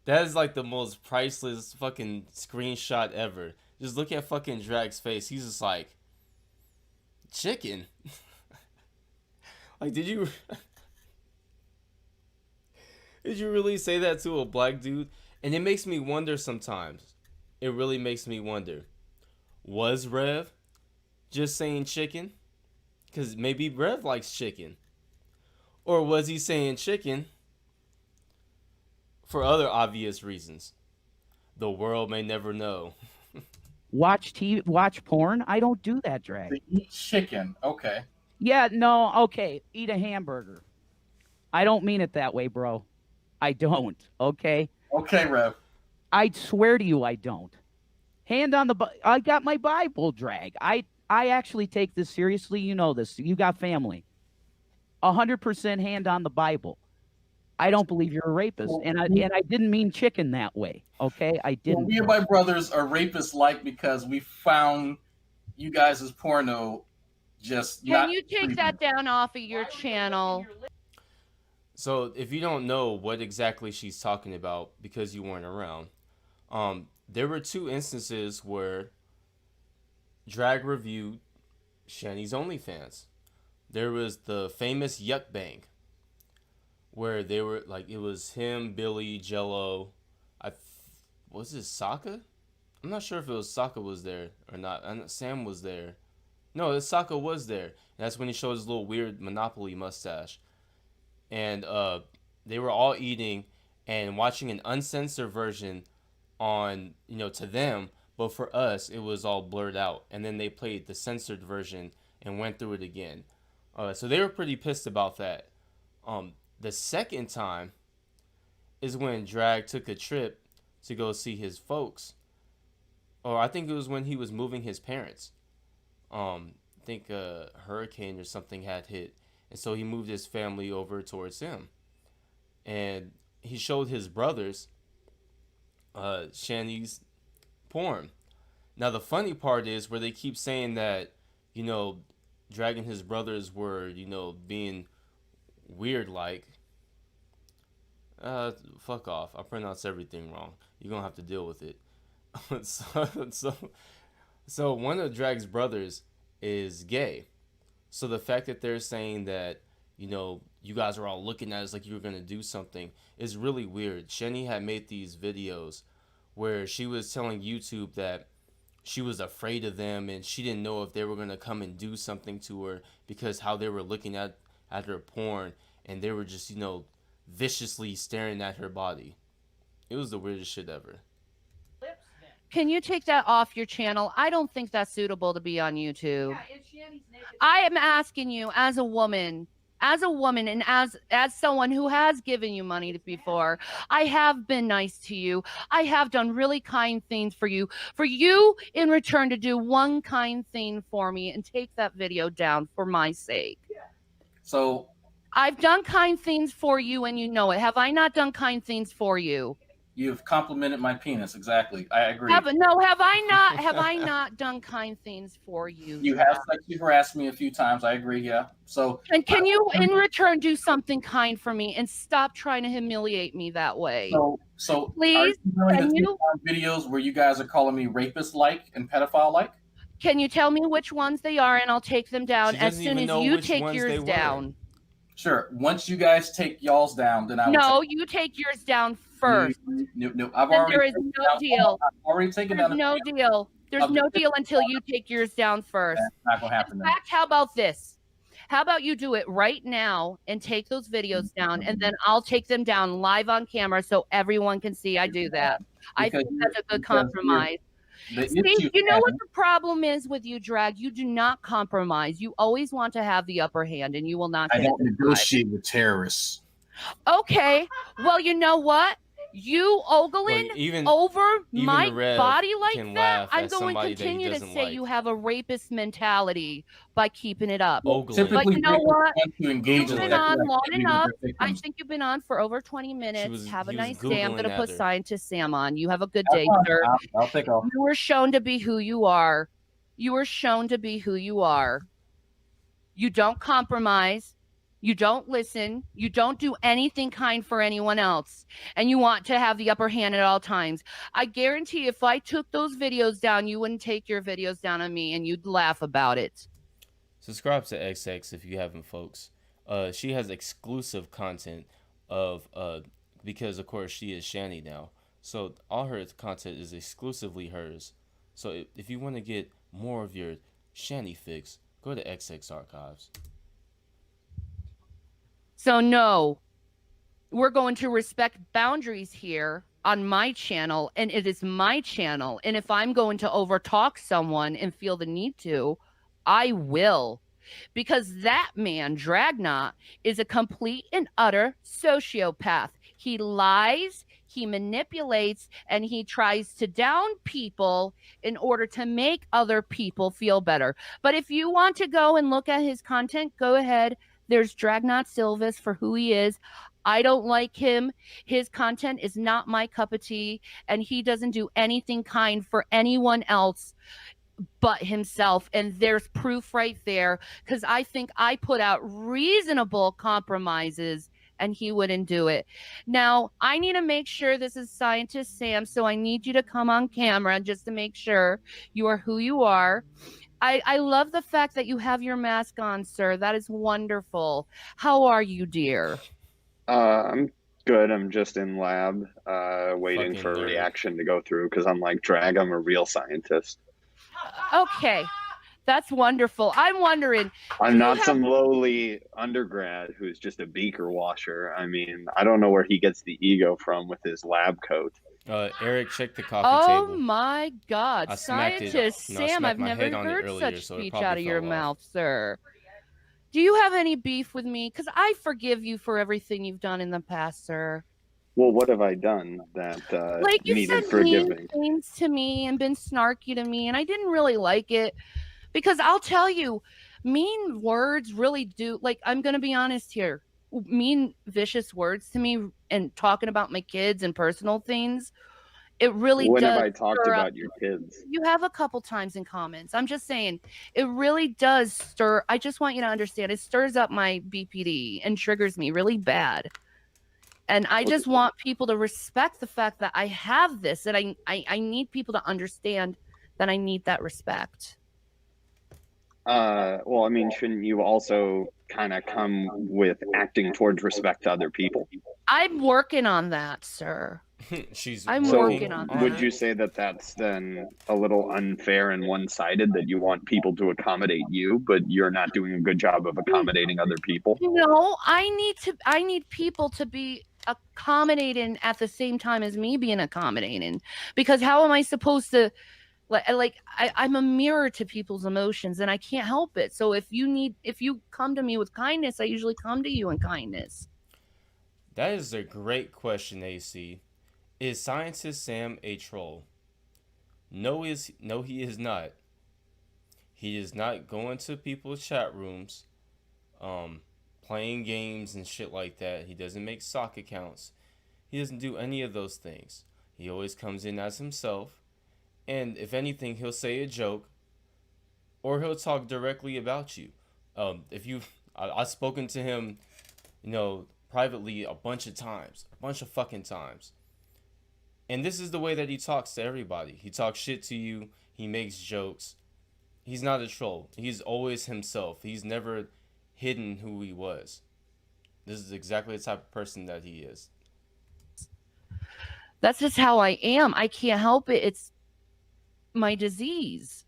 That is like the most priceless fucking screenshot ever. Just look at fucking Drag's face. He's just like, chicken. Like, did you really say that to a black dude? And it makes me wonder sometimes. It really makes me wonder. Was Rev just saying chicken? Because maybe Rev likes chicken. Or was he saying chicken for other obvious reasons? The world may never know. Watch TV, watch porn. I don't do that, Drag. They eat chicken. Okay. Yeah, no, okay. Eat a hamburger. I don't mean it that way, bro. I don't. Okay. Okay, Rev. I swear to you, I don't. Hand on the. I got my Bible, Drag. I actually take this seriously. You know this. You got family. 100% hand on the Bible. I don't believe you're a rapist, and I didn't mean chicken that way. Okay, I didn't. Well, me and my brothers are rapists-like because we found you guys' porno just. Can you take that down off of your channel? So if you don't know what exactly she's talking about because you weren't around, there were two instances where Drag reviewed Shanny's OnlyFans. There was the famous Yuck Bang, where they were like, it was him, Billy, Jello. Was it Sokka? I'm not sure if it was Sokka was there or not. Sam was there. No, Sokka was there. And that's when he showed his little weird Monopoly mustache. And they were all eating and watching an uncensored version on, to them, but for us it was all blurred out, and then they played the censored version and went through it again. So they were pretty pissed about that. The second time is when Drag took a trip to go see his folks, or I think it was when he was moving his parents. I think a hurricane or something had hit, and so he moved his family over towards him. And he showed his brothers Shanny's porn. Now, the funny part is where they keep saying that, Drag and his brothers were, being weird like. Fuck off. I pronounce everything wrong. You're going to have to deal with it. So one of Drag's brothers is gay. So the fact that they're saying that, you you guys are all looking at us like you were gonna do something. It's really weird. Shanny had made these videos where she was telling YouTube that she was afraid of them and she didn't know if they were gonna come and do something to her because how they were looking at her porn, and they were just, viciously staring at her body. It was the weirdest shit ever. Can you take that off your channel? I don't think that's suitable to be on YouTube. I am asking you as a woman, and as someone who has given you money before, I have been nice to you. I have done really kind things for you in return to do one kind thing for me and take that video down for my sake. So I've done kind things for you and you know it. Have I not done kind things for you? you've complimented my penis. Exactly. I agree. Have I not done kind things for you? You have sexually harassed me a few times. I agree. Yeah. So. And can you, in return, do something kind for me and stop trying to humiliate me that way? So please, can you videos where you guys are calling me rapist-like and pedophile-like? Can you tell me which ones they are, and I'll take them down as soon as you take yours down. Sure. Once you guys take y'all's down, then I will. No, you take yours down first. No. I've already. There is no deal. I've already taken down. No deal. There's no deal until you take yours down first. That's not gonna happen. In fact, how about this? How about you do it right now and take those videos down, and then I'll take them down live on camera so everyone can see I do that. I think that's a good compromise. Steve, you know what the problem is with you, Drag? You do not compromise. You always want to have the upper hand, and you will not. I don't negotiate with terrorists. Okay. Well, you know what? You ogling over my body like that, I'm going to continue to say you have a rapist mentality by keeping it up. But you know what? You've been on long enough. I think you've been on for over 20 minutes. Have a nice day. I'm going to put Scientist Sam on. You have a good day, sir. I'll take off. You were shown to be who you are. You were shown to be who you are. You don't compromise. You don't listen. You don't do anything kind for anyone else. And you want to have the upper hand at all times. I guarantee if I took those videos down, you wouldn't take your videos down on me and you'd laugh about it. Subscribe to XX if you haven't, folks. She has exclusive content because of course she is Shanny now. So all her content is exclusively hers. So if you want to get more of your Shanny fix, go to XX Archives. So no, we're going to respect boundaries here on my channel, and it is my channel. And if I'm going to overtalk someone and feel the need to, I will. Because that man, Dragnot, is a complete and utter sociopath. He lies, he manipulates, and he tries to down people in order to make other people feel better. But if you want to go and look at his content, go ahead. There's Dragnot Silvis for who he is. I don't like him. His content is not my cup of tea, and he doesn't do anything kind for anyone else but himself. And there's proof right there, because I think I put out reasonable compromises and he wouldn't do it. Now, I need to make sure this is Scientist Sam, so I need you to come on camera just to make sure you are who you are. I love the fact that you have your mask on, sir. That is wonderful. How are you, dear? I'm good. I'm just in lab, waiting for a reaction to go through because I'm like, Drag, I'm a real scientist. Okay, that's wonderful. I'm wondering. I'm not some lowly undergrad who's just a beaker washer. I mean, I don't know where he gets the ego from with his lab coat. Eric, check the coffee table. Oh my God, Scientist Sam, I've never heard such speech out of your mouth, sir. Do you have any beef with me? Because I forgive you for everything you've done in the past, sir. Well, what have I done that like you needed said forgiving? Mean things to me and been snarky to me, and I didn't really like it. Because I'll tell you, mean words really do, like, I'm going to be honest here. Mean, vicious words to me and talking about my kids and personal things, it really when does. When have I talked about your kids? You have a couple times in comments. I'm just saying, it really does stir. I just want you to understand, it stirs up my BPD and triggers me really bad. And I just want people to respect the fact that I have this, and I need people to understand that I need that respect. Well, I mean, shouldn't you also kind of come with acting towards respect to other people? I'm working on that, sir. She's I'm So, working working on on would that. you it. say that that's then a little unfair and one-sided that you want people to accommodate you, but you're not doing a good job of accommodating other people? No, I need people to be accommodating at the same time as me being accommodating. Because how am I supposed to I'm a mirror to people's emotions and I can't help it. So if you come to me with kindness, I usually come to you in kindness. That is a great question, AC. Is scientist Sam a troll? No, he is not. He is not going to people's chat rooms, um, playing games and shit like that. He doesn't make sock accounts. He doesn't do any of those things. He always comes in as himself, and if anything, he'll say a joke or he'll talk directly about you. If you, I've spoken to him, privately a bunch of times, a bunch of fucking times. And this is the way that he talks to everybody. He talks shit to you. He makes jokes. He's not a troll. He's always himself. He's never hidden who he was. This is exactly the type of person that he is. That's just how I am. I can't help it. It's my disease.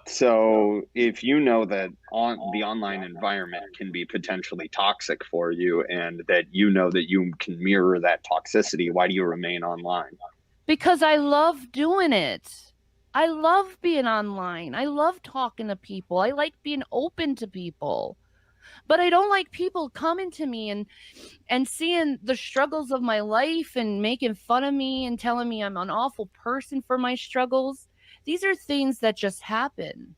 So, if you know that on the online environment can be potentially toxic for you and that you know that you can mirror that toxicity, why do you remain online? Because I love doing it. I love being online. I love talking to people. I like being open to people. But I don't like people coming to me and seeing the struggles of my life and making fun of me and telling me I'm an awful person for my struggles. These are things that just happen.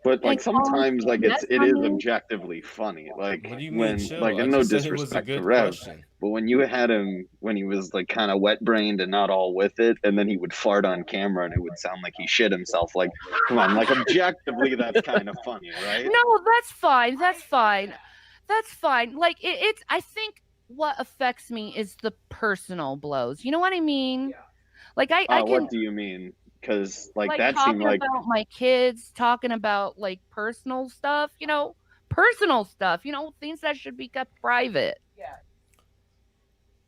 But And like calling sometimes like BS it on is me. objectively funny. Like What do you mean when chill? like I and no just said it was a disrespect to good Rev, question. but when you had him when he was like kind of wet brained and not all with it, and then he would fart on camera and it would sound like he shit himself. Like, come on, like objectively that's kind of funny, right? No, that's fine. That's fine. That's fine. It's I think what affects me is the personal blows. You know what I mean? I What can do you mean? Because like like that seemed talking like about my kids, talking about like personal stuff, things that should be kept private.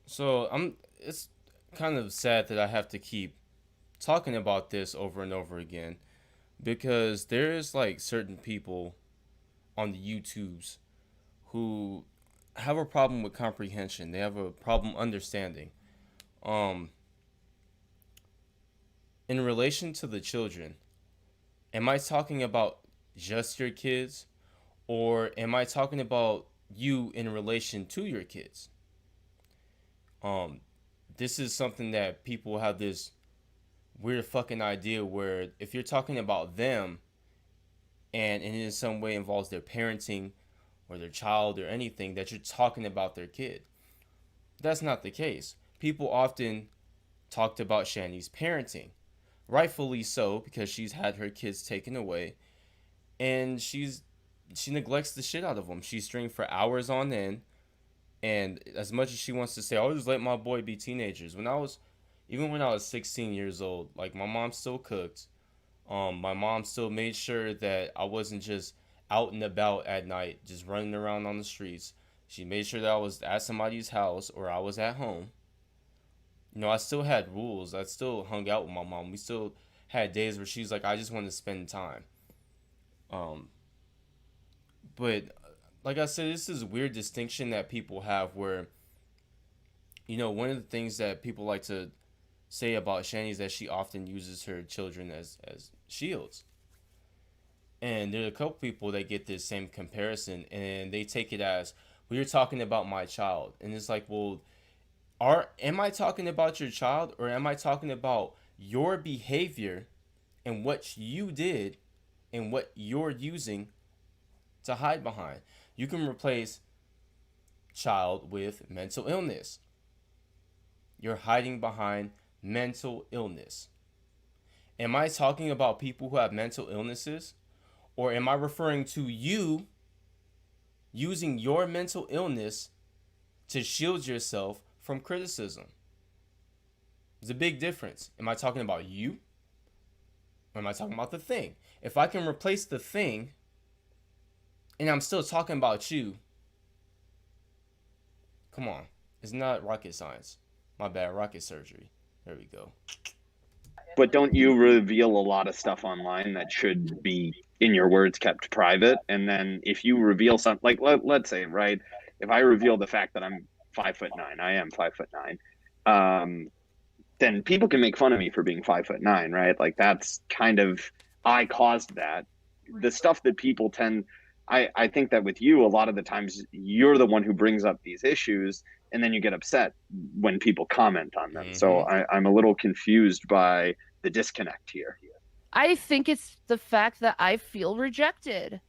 So it's kind of sad that I have to keep talking about this over and over again because there's like certain people on the YouTubes who have a problem with comprehension. They have a problem understanding. Um, in relation to the children, am I talking about just your kids or am I talking about you in relation to your kids? Um, this is something that people have this weird fucking idea where if you're talking about them and it in some way involves their parenting or their child or anything, that you're talking about their kid. That's not the case. People often talked about Shanny's parenting, rightfully so, because she's had her kids taken away, and she neglects the shit out of them. She's stringing for hours on end, and as much as she wants to say, "I'll just let my boy be teenagers," even when I was 16 years old, like my mom still cooked. My mom still made sure that I wasn't just out and about at night, just running around on the streets. She made sure that I was at somebody's house or I was at home. I still had rules. I still hung out with my mom. We still had days where she's like, I just want to spend time. Um, but like I said, this is a weird distinction that people have where, one of the things that people like to say about Shanny is that she often uses her children as shields. And there are a couple people that get this same comparison and they take it as, well, you're talking about my child. And it's like, well, am I talking about your child or am I talking about your behavior and what you did and what you're using to hide behind? You can replace child with mental illness. You're hiding behind mental illness. Am I talking about people who have mental illnesses? Or am I referring to you using your mental illness to shield yourself from criticism? There's a big difference. Am I talking about you? Or am I talking about the thing? If I can replace the thing and I'm still talking about you, come on. It's not rocket science. My bad, rocket surgery. There we go. But don't you reveal a lot of stuff online that should be, in your words, kept private? And then if you reveal something, like let's say, right, if I reveal the fact that I'm 5'9", I am 5'9", then people can make fun of me for being 5'9", right? Like that's kind of, I caused that. The stuff that people tend, I think that with you, a lot of the times you're the one who brings up these issues, and then you get upset when people comment on them. So I'm a little confused by the disconnect here. I think it's the fact that I feel rejected.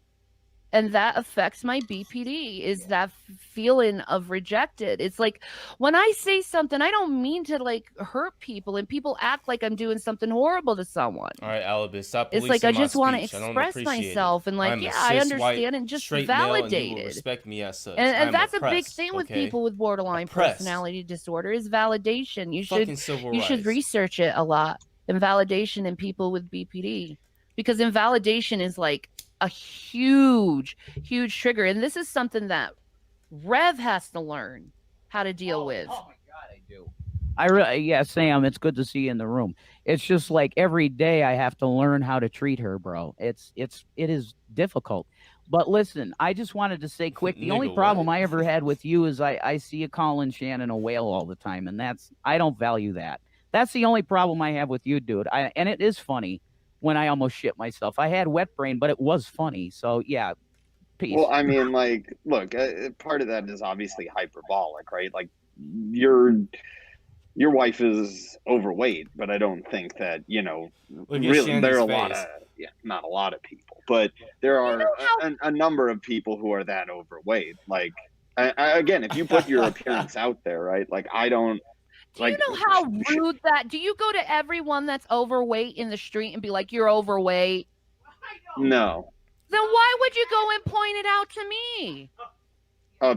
And that affects my BPD, is that feeling of rejected. It's like when I say something, I don't mean to like hurt people, and people act like I'm doing something horrible to someone. All right, Alibis, stop It's policing like I my just want to speech. I don't express appreciate myself, it. and like, I'm yeah, a I cis, white, understand, and just straight male, and you will validated. respect me as such. And I'm that's a big oppressed, thing with okay? people with borderline Oppressed. personality disorder is validation. You Fucking civil should rights. research it a lot. Invalidation in people with BPD, because invalidation is like a huge trigger, and this is something that Rev has to learn how to deal with. Oh my god, I do. I really, yeah, Sam, it's good to see you in the room. It's just like every day I have to learn how to treat her, bro. It is difficult. But listen, I just wanted to say quick, the only Nigga, problem what? I ever had with you is I see you calling Shannon a whale all the time, and I don't value that. That's the only problem I have with you, dude. And it is funny when I almost shit myself. I had wet brain, but it was funny. So yeah, peace. Well, I mean, like, look, part of that is obviously hyperbolic, right? Like, your wife is overweight, but I don't think that, Look at really, there are a Shanny's lot face. of, not a lot of people, but there are know how- a number of people who are that overweight. Like, again, if you put your appearance out there, right? Like, I don't. Do you know how rude that? Do you go to everyone that's overweight in the street and be like, "You're overweight"? No. Then why would you go and point it out to me?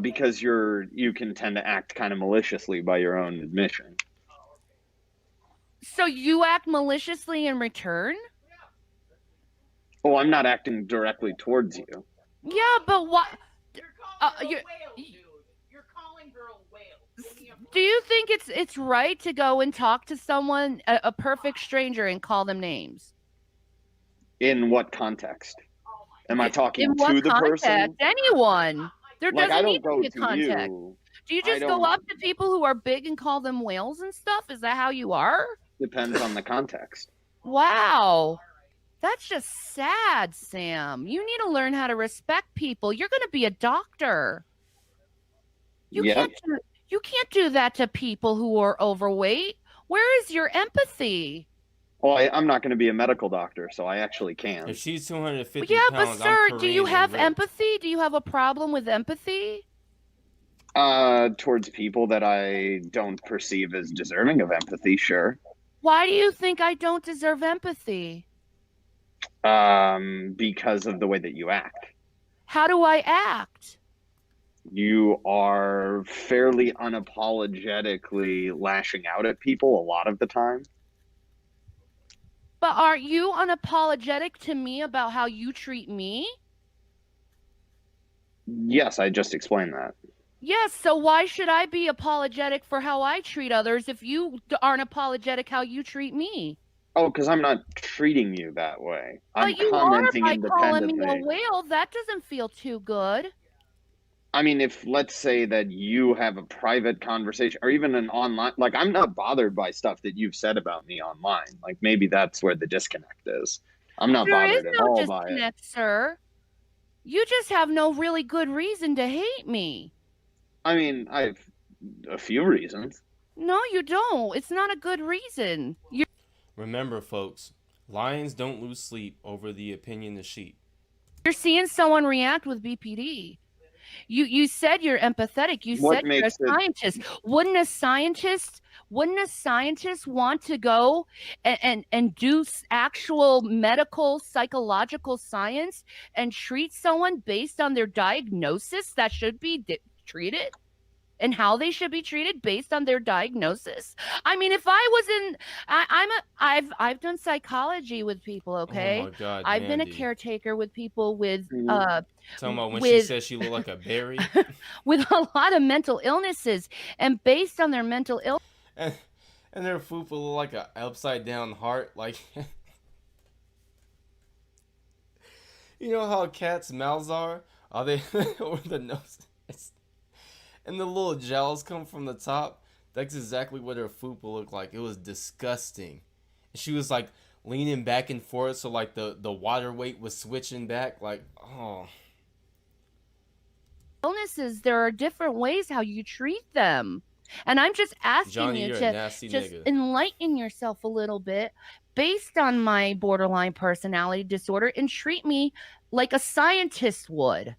Because you can tend to act kind of maliciously by your own admission. So you act maliciously in return? Oh, I'm not acting directly towards you. Yeah, but what? You're calling her a whale. Do you think it's right to go and talk to someone, a perfect stranger, and call them names? In what context? Am I talking In what to the context? person? Anyone. There Like, doesn't I need don't to go be a to context. you. Do you just go up to people who are big and call them whales and stuff? Is that how you are? Depends on the context. Wow. That's just sad, Sam. You need to learn how to respect people. You're going to be a doctor. You can't do that to people who are overweight. Where is your empathy? Well, I'm not going to be a medical doctor, so I actually can. If she's 250 Yeah, but pounds, sir, I'm do you Korean have and ripped. empathy? Do you have a problem with empathy? Towards people that I don't perceive as deserving of empathy, sure. Why do you think I don't deserve empathy? Because of the way that you act. How do I act? You are fairly unapologetically lashing out at people a lot of the time. But aren't you unapologetic to me about how you treat me? Yes, I just explained that. Yes, so why should I be apologetic for how I treat others if you aren't apologetic how you treat me? Oh, because I'm not treating you that way. I'm But you commenting are by calling me independently. a whale. That doesn't feel too good. I mean, if let's say that you have a private conversation or even an online, like I'm not bothered by stuff that you've said about me online. Like maybe that's where the disconnect is. I'm not There is bothered at no all by it. disconnect, sir. You just have no really good reason to hate me. I mean, I have a few reasons. No, you don't. It's not a good reason. Remember, folks, lions don't lose sleep over the opinion of sheep. You're seeing someone react with BPD. You said you're empathetic. You What said you're a makes it- scientist. Wouldn't a scientist want to go and do actual medical psychological science and treat someone based on their diagnosis that should be treated? and how they should be treated based on their diagnosis. I mean, if I was in, I've done psychology with people. Oh Okay, my God, I've been a Mandy. caretaker with people Talking about when she with said she looked like a berry, with a lot of mental illnesses, and based on their mental illness. and and their food will look like a upside down heart. Like, you know how cats' mouths are? Are they over the nose? And the little gels come from the top. That's exactly what her food will look like. It was disgusting. And she was like leaning back and forth, so like the water weight was switching back. Like, oh, Illnesses, there are different ways how you treat them. And I'm just asking Johnny, you you're a to nasty just nigga. enlighten yourself a little bit based on my borderline personality disorder and treat me like a scientist would.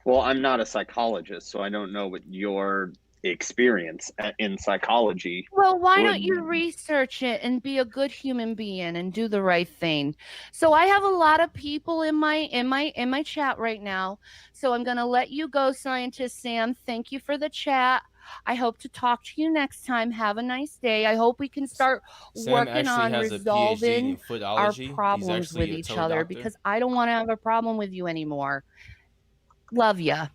Well, I'm not a psychologist, so I don't know what your experience in psychology Well, why don't you would. research it and be a good human being and do the right thing? So I have a lot of people in my chat right now. So I'm going to let you go, scientist Sam. Thank you for the chat. I hope to talk to you next time. Have a nice day. I hope we can start Sam working actually on has a PhD in resolving our footology. He's problems with actually a each toe other doctor. because I don't want to have a problem with you anymore. Love ya.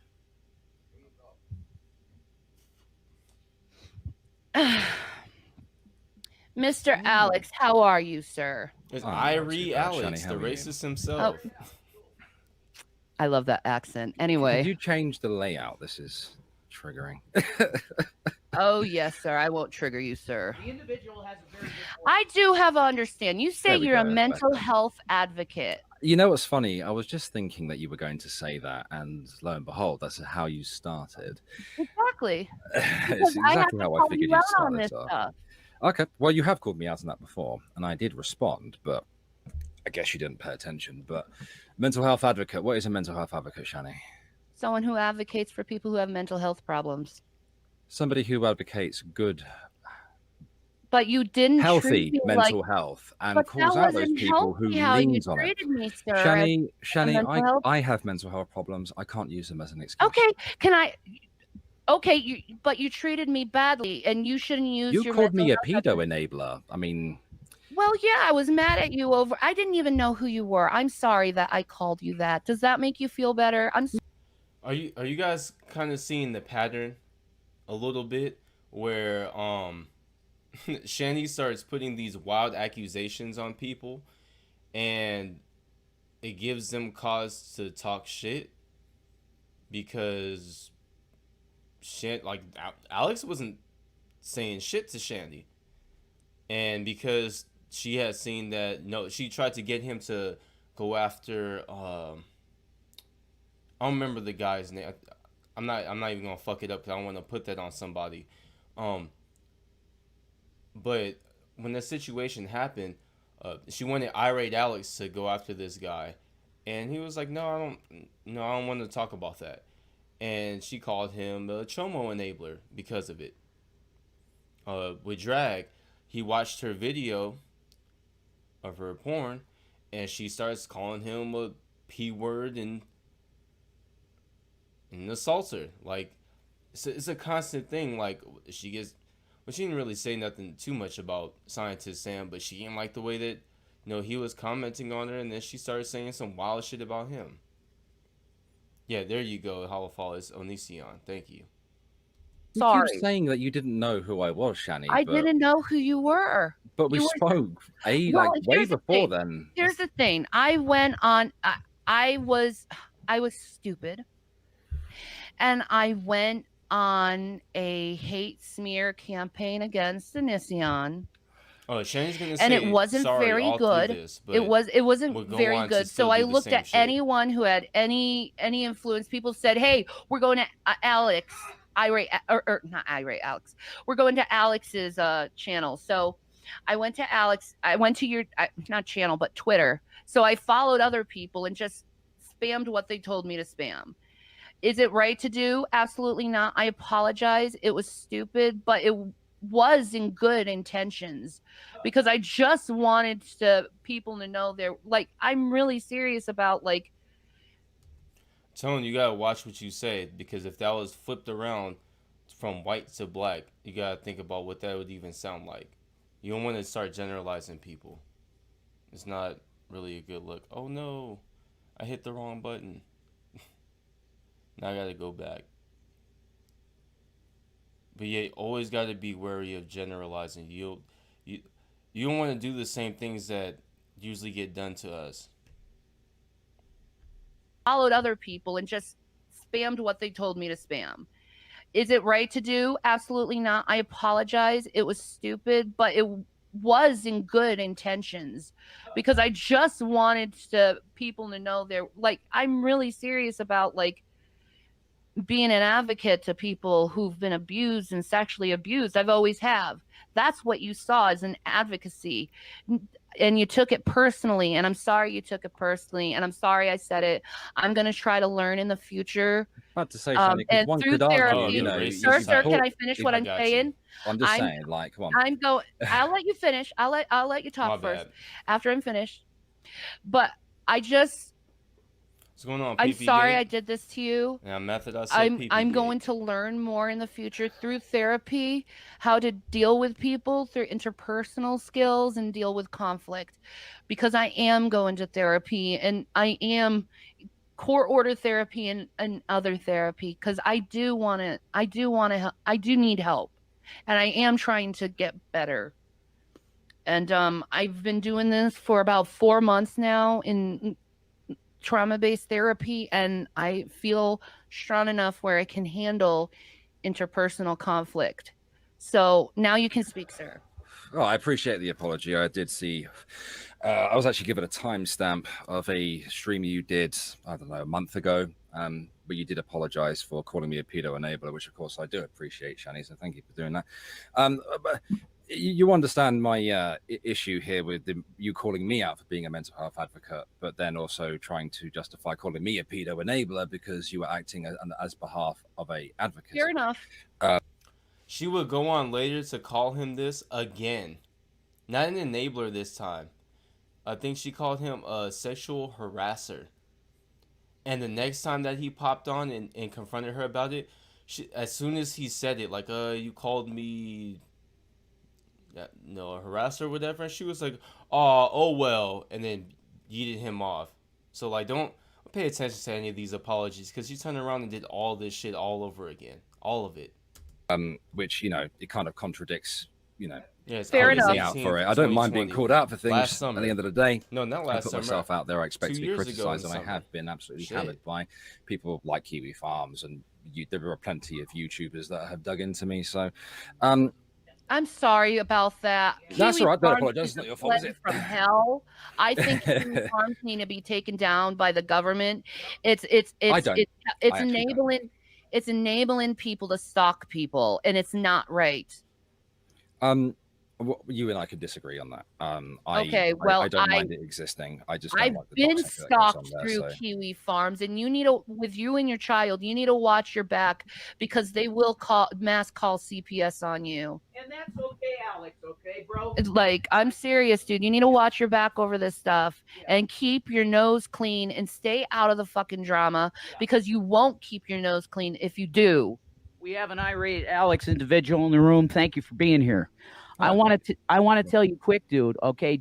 Mr. Alex, how are you, sir? It's I'm not too Irie bad, Shanny. Alex, How the are you? racist himself. I love that accent. Could Anyway. you change the layout? This is triggering. Oh, yes, sir. I won't trigger you, sir. The individual has a very good I do have a understand. You say There we you're a go. mental Better. health advocate. You know what's funny? I was just thinking that you were going to say that, and lo and behold, that's how you started. Exactly. It's Because I have exactly to how I call figured you you'd out start on this this off. stuff. Okay, well, you have called me out on that before, and I did respond, but I guess you didn't pay attention. But mental health advocate, what is a mental health advocate, Shanny? Someone who advocates for people who have mental health problems. Somebody who advocates good, But you didn't treat healthy me like. mental health and But calls that out those wasn't people who healthy how you leans on it. treated me, sir, as a Shanny, mental health. I have mental health problems. I can't use them as an excuse. Okay, can I? Okay, but you treated me badly, and you shouldn't use You your called mental me a health. pedo enabler. I mean, Well, yeah, I was mad at you over. I didn't even know who you were. I'm sorry that I called you that. Does that make you feel better? Are you guys kind of seeing the pattern a little bit where Shanny starts putting these wild accusations on people and it gives them cause to talk shit because Alex wasn't saying shit to Shandy, and because she had seen that, no, she tried to get him to go after I don't remember the guy's name. I'm not even gonna fuck it up because I don't want to put that on somebody. Um, but when the situation happened, she wanted irate Alex to go after this guy, and he was like, "No, I don't want to talk about that." And she called him a chomo enabler because of it. With drag, he watched her video of her porn, and she starts calling him a p word and assaults her. Like it's a constant thing. Like she gets, well, she didn't really say nothing too much about scientist Sam, but she didn't like the way that he was commenting on her, and then she started saying some wild shit about him. Yeah, there you go. Halafal is Onision. Thank you. you Sorry. keep saying that you didn't know who I was, Shanny. I didn't know who you were. But we You were. spoke way Here's the before thing. then. Here's the thing. I went on. I was stupid, and I went on a hate smear campaign against Onision. Oh, Shanny's gonna say, And it wasn't sorry very all good. through this, but It wasn't we'll go very on to good. still So I do the looked same at shit. anyone who had any influence. People said, "Hey, we're going to Alex, irate or not irate Alex. We're going to Alex's channel." So I went to Alex. I went to your not channel, but Twitter. So I followed other people and just spammed what they told me to spam. Is it right to do? Absolutely not. I apologize. It was stupid, but it was in good intentions because I just wanted people to know they're like, I'm really serious about like. Tone, you gotta watch what you say, because if that was flipped around, from white to black, you gotta think about what that would even sound like. You don't want to start generalizing people. It's not really a good look. Oh no, I hit the wrong button. Now I gotta go back. But yeah, always gotta be wary of generalizing. You you don't want to do the same things that usually get done to us. Followed other people and just spammed what they told me to spam. Is it right to do? Absolutely not. I apologize. It was stupid, but it was in good intentions because I just wanted to people to know they're like I'm really serious about like being an advocate to people who've been abused and sexually abused. I've always have. That's what you saw as an advocacy. And you took it personally. And I'm sorry you took it personally. And I'm sorry I said it. I'm going to try to learn in the future. About to say, Shanny, because And one through could argue, Oh, you therapy, the know, sir, racist sir, type. can talk. I finish If, what I I'm got you. saying? I'm just I'm saying, like, come on. I'm going. I'll let you finish. I'll let you My talk first bad. after I'm finished. But I just What's going on, I'm PP sorry I Gate? did this to you. Now, method I said I'm PP going Gate. to learn more in the future through therapy how to deal with people through interpersonal skills and deal with conflict because I am going to therapy and I am court order therapy and other therapy because I do want to I do need help and I am trying to get better. And I've been doing this for about 4 months now in trauma based therapy, and I feel strong enough where I can handle interpersonal conflict. So now you can speak, sir. Oh, I appreciate the apology. I did see. I was actually given a timestamp of a stream you did, I don't know, a month ago, where you did apologize for calling me a pedo enabler, which of course I do appreciate, Shanny. So thank you for doing that. But you understand my issue here with you calling me out for being a mental health advocate, but then also trying to justify calling me a pedo enabler because you were acting as behalf of a advocate. Fair enough. She would go on later to call him this again. Not an enabler this time. I think she called him a sexual harasser. And the next time that he popped on and confronted her about it, as soon as he said it, like, you called me, no, a harasser or whatever, and she was like, oh well, and then yeeted him off. So, like, don't pay attention to any of these apologies because you turned around and did all this shit all over again. All of it. Which, you know, it kind of contradicts, you know, Yes, Fair calling enough. me out for it. I don't mind being called out for things. Last summer. At the end of the day, No, not I last put summer. myself out there. I expect 2 to be years ago in criticized, and I summer. have been absolutely Shit. hammered by people like Kiwi Farms, and there are plenty of YouTubers that have dug into me. So, I'm sorry about that. that's Kiwi all right. Don't Farms apologize. is It's not a your fault, is plague it? from hell. I think Kiwi Farms need to be taken down by the government. I don't. It's I actually don't. enabling people to stalk people, and it's not right. You and I could disagree on that. Okay, I well, don't mind it existing. I just don't I've like the been toxicity that goes on stalked there. through So, Kiwi Farms, and you need to, with you and your child, you need to watch your back because they will call CPS on you. And that's okay, Alex. Okay, bro. It's like, I'm serious, dude. You need to watch your back over this stuff and keep your nose clean and stay out of the fucking drama because you won't keep your nose clean if you do. We have an irate Alex individual in the room. Thank you for being here. I Hi. want to tell you quick, dude. Okay,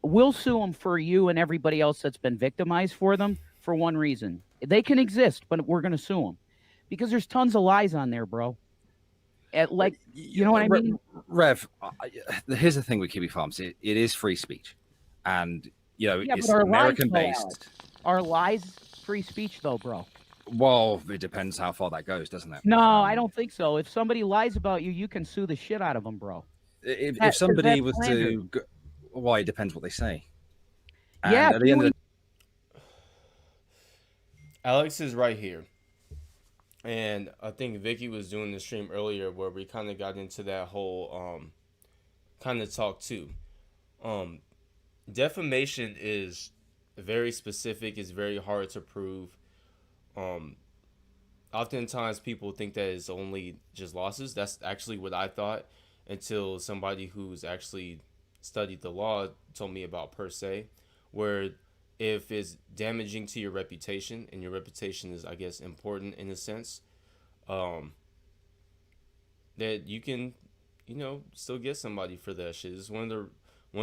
we'll sue them for you and everybody else that's been victimized for them for one reason. They can exist, but we're going to sue them because there's tons of lies on there, bro. Like, you know what I mean? Rev, here's the thing with Kiwi Farms. It is free speech, and you know Yeah, it's but our American lies, based. Are lies free speech, though, bro? Well, it depends how far that goes, doesn't it? No, I don't think so. If somebody lies about you, you can sue the shit out of them, bro. If somebody was to, well, it depends what they say. And Yeah, at the end of Alex is right here. And I think Vicky was doing the stream earlier where we kind of got into that whole kind of talk too. Defamation is very specific, it's very hard to prove. Oftentimes people think that it's only just losses. That's actually what I thought until somebody who's actually studied the law told me about per se, where if it's damaging to your reputation, and your reputation is, I guess, important in a sense, that you can, still get somebody for that shit. It's one of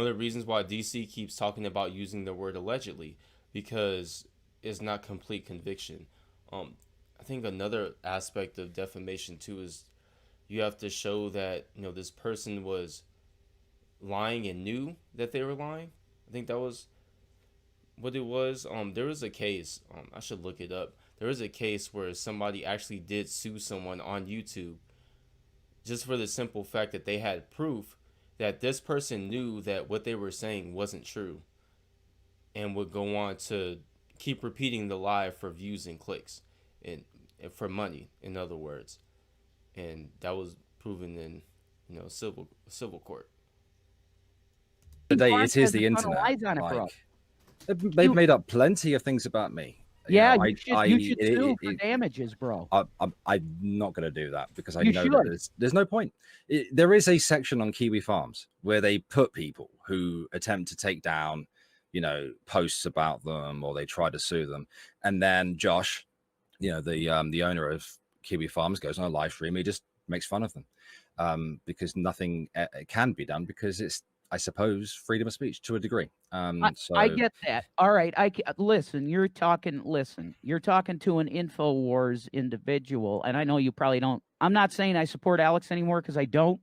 the reasons why DC keeps talking about using the word allegedly, because it's not complete conviction. I think another aspect of defamation too is you have to show that this person was lying and knew that they were lying. I think that was what it was. There was a case. I should look it up. There was a case where somebody actually did sue someone on YouTube just for the simple fact that they had proof that this person knew that what they were saying wasn't true, and would go on to keep repeating the lie for views and clicks, and for money, in other words. And that was proven in civil court. Today it is the internet. They've made up plenty of things about me. Yeah, you should sue for damages, bro. I'm not going to do that because I know that there's no point. There is a section on Kiwi Farms where they put people who attempt to take down, posts about them, or they try to sue them, and then Josh, the owner of Kiwi Farms, goes on a live stream. He just makes fun of them because nothing can be done because it's, I suppose, freedom of speech to a degree. So I get that. All right. Listen, you're talking to an InfoWars individual, and I know you probably don't. I'm not saying I support Alex anymore because I don't.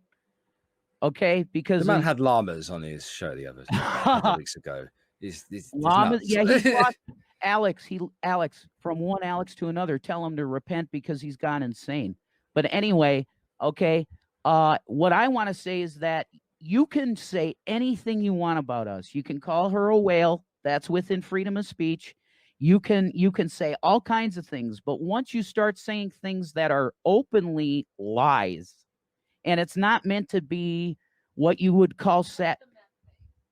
Okay, because the man had llamas on his show the other couple of weeks ago. He's llamas. nuts. Yeah, he lost Alex, from one Alex to another. Tell him to repent because he's gone insane. But anyway, okay. What I want to say is that you can say anything you want about us. You can call her a whale. That's within freedom of speech. You can say all kinds of things. But once you start saying things that are openly lies, and it's not meant to be what you would call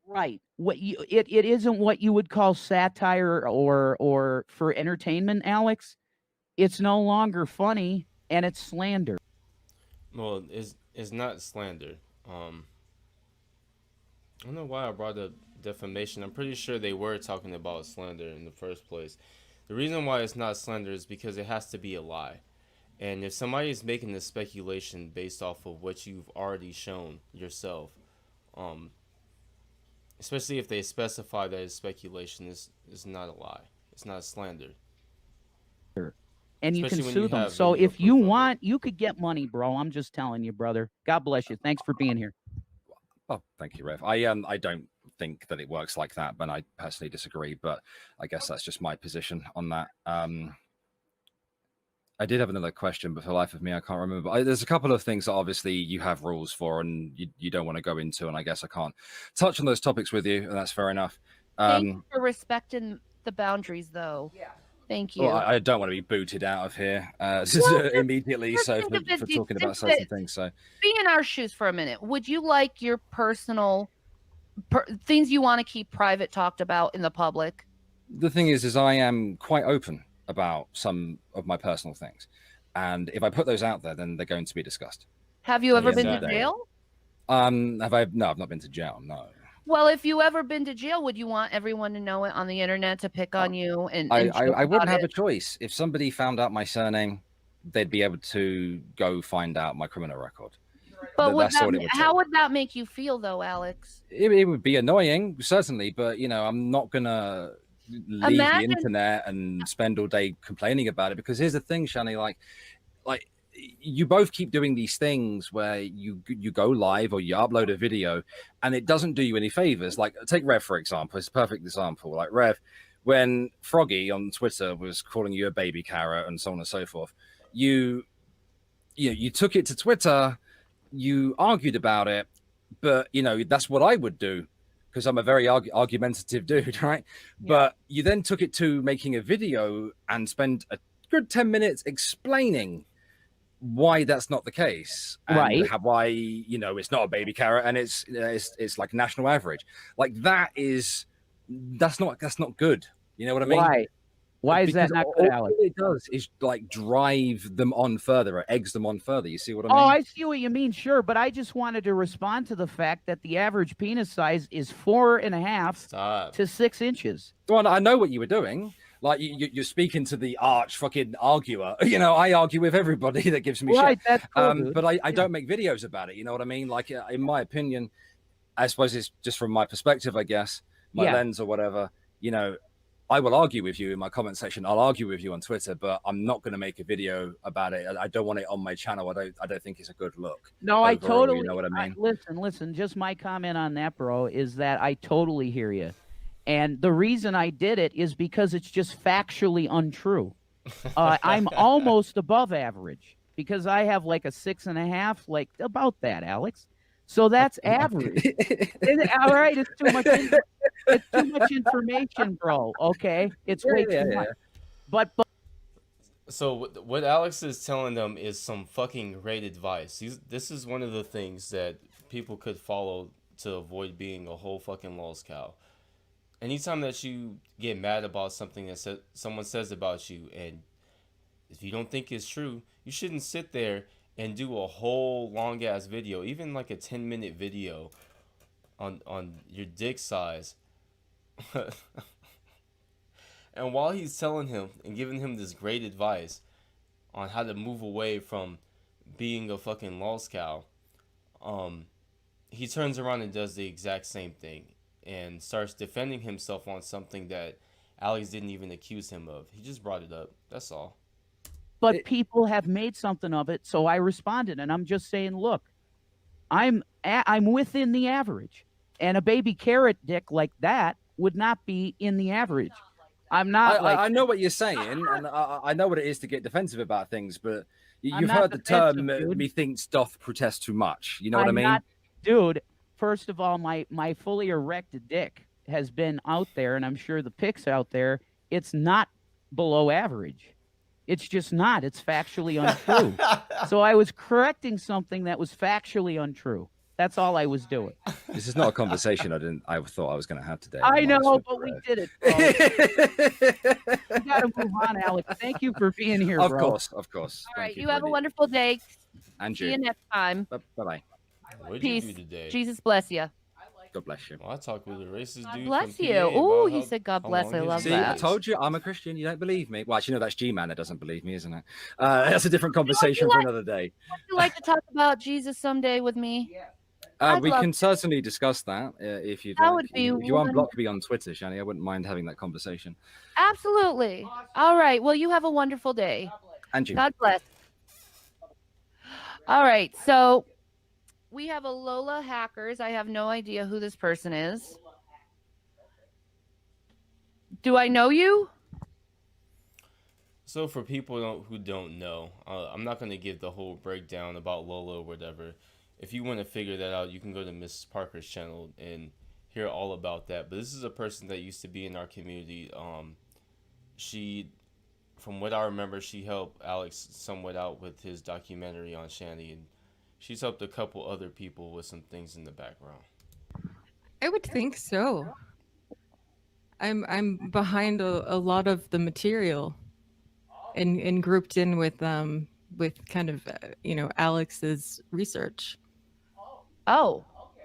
right. It isn't what you would call satire or for entertainment, Alex. It's no longer funny, and it's slander. Well, it's not slander. I don't know why I brought up defamation. I'm pretty sure they were talking about slander in the first place. The reason why it's not slander is because it has to be a lie. And if somebody is making a speculation based off of what you've already shown yourself, especially if they specify that it's speculation, is not a lie. It's not a slander. And you can sue them. So if you want, you could get money, bro. I'm just telling you, brother. God bless you. Thanks for being here. Oh, thank you, Rev. I don't think that it works like that, but I personally disagree. But I guess that's just my position on that. I did have another question, but for the life of me, I can't remember. There's a couple of things that obviously you have rules for, and you don't want to go into, and I guess I can't touch on those topics with you, and that's fair enough. Thank you for respecting the boundaries, though. Yeah. Thank you. Well, I don't want to be booted out of here immediately. So for talking about certain things, so be in our shoes for a minute. Would you like your personal things you want to keep private talked about in the public? The thing is I am quite open about some of my personal things, and if I put those out there, then they're going to be discussed. Have you ever been to jail? Have I? No, I've not been to jail. No. Well, if you ever been to jail, would you want everyone to know it on the internet to pick on you? And I wouldn't have a choice. If somebody found out my surname, they'd be able to go find out my criminal record. But how would that make you feel, though, Alex? It would be annoying, certainly, but I'm not gonna leave the internet and spend all day complaining about it, because here's the thing, Shanny, like you both keep doing these things where you go live or you upload a video and it doesn't do you any favors. Like take Rev, for example. It's a perfect example. Like Rev, when Froggy on Twitter was calling you a baby carrot and so on and so forth, you took it to Twitter, you argued about it, but that's what I would do, because I'm a very argumentative dude, right? Yeah. But you then took it to making a video and spend a good 10 minutes explaining why that's not the case, and right? Why it's not a baby carrot and it's like national average. Like that's not good. You know what I mean? Why is that not good, Alex? All it does is like drive them on further, or eggs them on further. You see what I mean? Oh, I see what you mean. Sure, but I just wanted to respond to the fact that the average penis size is 4.5 to 6 inches. Well, I know what you were doing. Like you're speaking to the arch fucking arguer. You know, I argue with everybody that gives me Right, shit. that's cool, dude. But I don't make videos about it. You know what I mean? Like, in my opinion, I suppose it's just from my perspective, I guess, my lens or whatever. You know, I will argue with you in my comment section. I'll argue with you on Twitter, but I'm not going to make a video about it. I don't want it on my channel. I don't think it's a good look. No, I overall, totally. You know what I mean? Listen. Just my comment on that, bro, is that I totally hear you, and the reason I did it is because it's just factually untrue. I'm almost above average because I have like a 6.5, like about that, Alex. So that's average. All right, it's too much. It's too much information, bro. Okay, it's way too much. But So what Alex is telling them is some fucking great advice. This is one of the things that people could follow to avoid being a whole fucking lost cow. Anytime that you get mad about something that someone says about you, and if you don't think it's true, you shouldn't sit there and do a whole long ass video, even like a 10-minute video on your dick size. And while he's telling him and giving him this great advice on how to move away from being a fucking lost cow, he turns around and does the exact same thing and starts defending himself on something that Alex didn't even accuse him of. He just brought it up. That's all. But people have made something of it, so I responded, and I'm just saying, look, I'm within the average, and a baby carrot dick like that would not be in the average. I'm not. I know what you're saying, and I know what it is to get defensive about things, but you've not heard the term defensive, "methinks doth protest too much." You know what I mean? Dude, first of all, my fully erect dick has been out there, and I'm sure the pics out there. It's not below average. It's just not. It's factually untrue. So I was correcting something that was factually untrue. That's all I was doing. This is not a conversation I thought I was going to have today. I know, but we did it. Bro. We got to move on, Alex. Thank you for being here, of bro. Of course. All right, you have a wonderful day. And See you next time. Bye-bye. Peace. Jesus bless you. God bless you. Well, I talked with a racist God dude. bless from you. PA Oh, about he said God bless. I love See, that. I told you I'm a Christian. You don't believe me. Well, actually, no, that's G-Man that doesn't believe me, isn't it? That's a different conversation for another day. Would you like to talk about Jesus someday with me? We can certainly discuss that if you'd That like. would be if you unblock me on Twitter, Shanny, I wouldn't mind having that conversation. Absolutely. All right. Well, you have a wonderful day. And you. God bless. All right. So we have a Lola Hackers. I have no idea who this person is. Do I know you? So for people who don't know, I'm not going to give the whole breakdown about Lola or whatever. If you want to figure that out, you can go to Mrs. Parker's channel and hear all about that. But this is a person that used to be in our community. She, from what I remember, she helped Alex somewhat out with his documentary on Shanny, and she's helped a couple other people with some things in the background. I would think so. I'm behind a lot of the material, and grouped in with kind of Alex's research. Oh,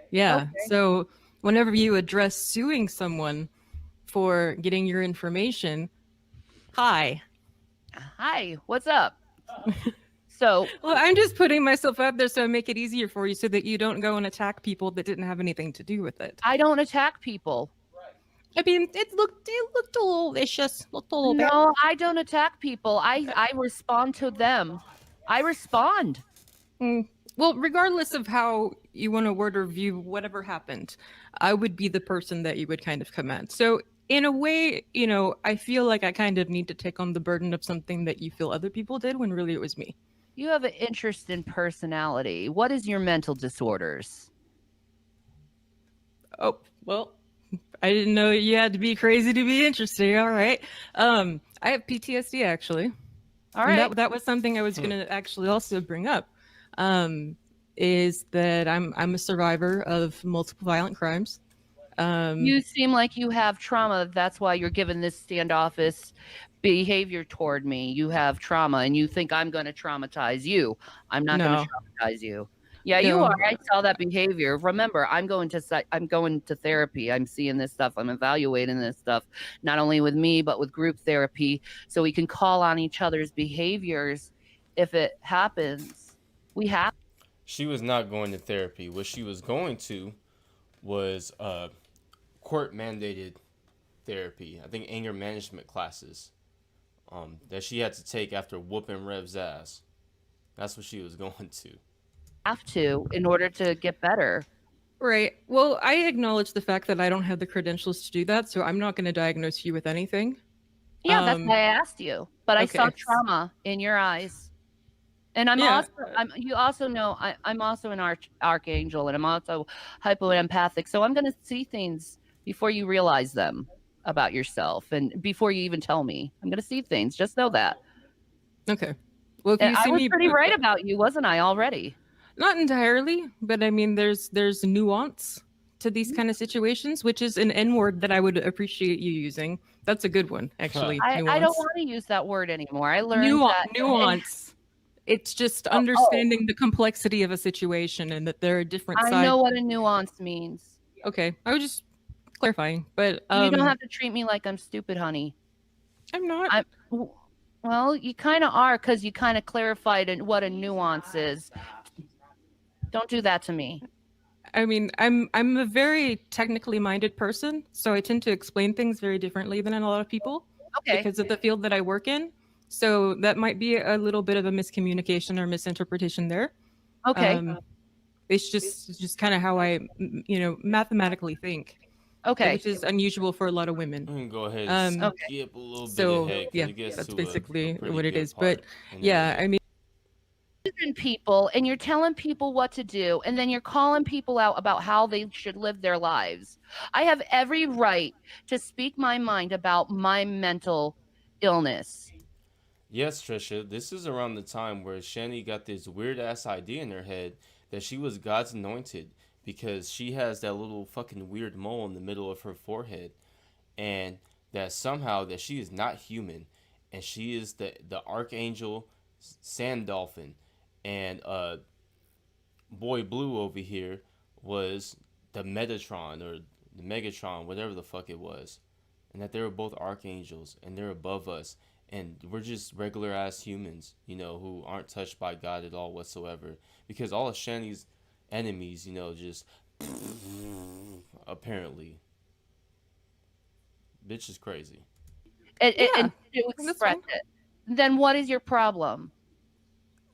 yeah. Okay. So whenever you address suing someone for getting your information, hi, what's up? So, well, I'm just putting myself out there so I make it easier for you, so that you don't go and attack people that didn't have anything to do with it. I don't attack people. I mean, it looked a little vicious. Looked a little bit. No, I don't attack people. I respond to them. I respond. Well, regardless of how you want to word or view whatever happened, I would be the person that you would kind of come at. So in a way, I feel like I kind of need to take on the burden of something that you feel other people did when really it was me. You have an interest in personality. What is your mental disorders? Oh, well, I didn't know you had to be crazy to be interested. All right. I have PTSD, actually. All right. That was something I was going to actually also bring up. Is that I'm a survivor of multiple violent crimes. You seem like you have trauma. That's why you're given this standoffish behavior toward me. You have trauma, and you think I'm going to traumatize you. I'm not going to traumatize you. Yeah, You you know, are. I saw that behavior. Remember, I'm going to therapy. I'm seeing this stuff. I'm evaluating this stuff, not only with me, but with group therapy, so we can call on each other's behaviors if it happens. We have She was not going to therapy. What she was going to was court mandated therapy. I think anger management classes that she had to take after whooping Rev's ass. That's what she was going to. to in order to get better. right. Well, I acknowledge the fact that I don't have the credentials to do that, so I'm not going to diagnose you with anything. Yeah, that's why I asked you. But I saw Okay. trauma in your eyes. And I'm Yeah. also you also know I'm also an archangel, and I'm also hypoempathic. So I'm gonna see things before you realize them about yourself and before you even tell me. I'm gonna see things. Just know that. Okay. Well, if And you I see was me, pretty right about you, wasn't I already? not entirely, but I mean, there's nuance to these kind of situations, which is an N word that I would appreciate you using. That's a good one, actually. I don't Nuance. want to use that word anymore. I learned that and Nuance. It's just oh, understanding the complexity of a situation and that there are different I sides. know what a nuance means. Okay, I was just clarifying, but You don't have to treat me like I'm stupid, honey. I'm not. I'm well, you kind of are because you kind of clarified what a nuance is. Don't do that to me. I mean, I'm a very technically minded person, so I tend to explain things very differently than a lot of people Okay. because of the field that I work in. So that might be a little bit of a miscommunication or misinterpretation there. Okay. It's just kind of how I, mathematically think, Okay. which is unusual for a lot of We women. can go ahead and Okay. skip a little bit So ahead because yeah, it gets that's to basically a pretty what it good is. But part in a yeah, minute. I mean, People and you're telling people what to do, and then you're calling people out about how they should live their lives. I have every right to speak my mind about my mental illness. Yes, Trisha, this is around the time where Shanny got this weird ass idea in her head that she was God's anointed because she has that little fucking weird mole in the middle of her forehead, and that somehow that she is not human, and she is the archangel sand dolphin, and boy blue over here was the Metatron or the Megatron, whatever the fuck it was, and that they were both archangels and they're above us, and we're just regular ass humans, who aren't touched by God at all whatsoever, because all of Shanny's enemies, just apparently, bitch is crazy. And, yeah, and to that's express fine. it. Then what is your problem?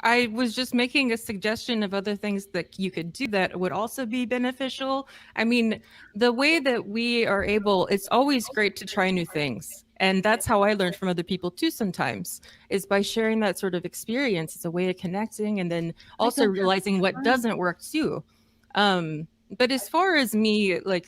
I was just making a suggestion of other things that you could do that would also be beneficial. I mean, the way that we are able, it's always great to try new things. And that's how I learned from other people too sometimes, is by sharing that sort of experience. It's a way of connecting and then also don't have realizing what time. doesn't work too. But as far as me, like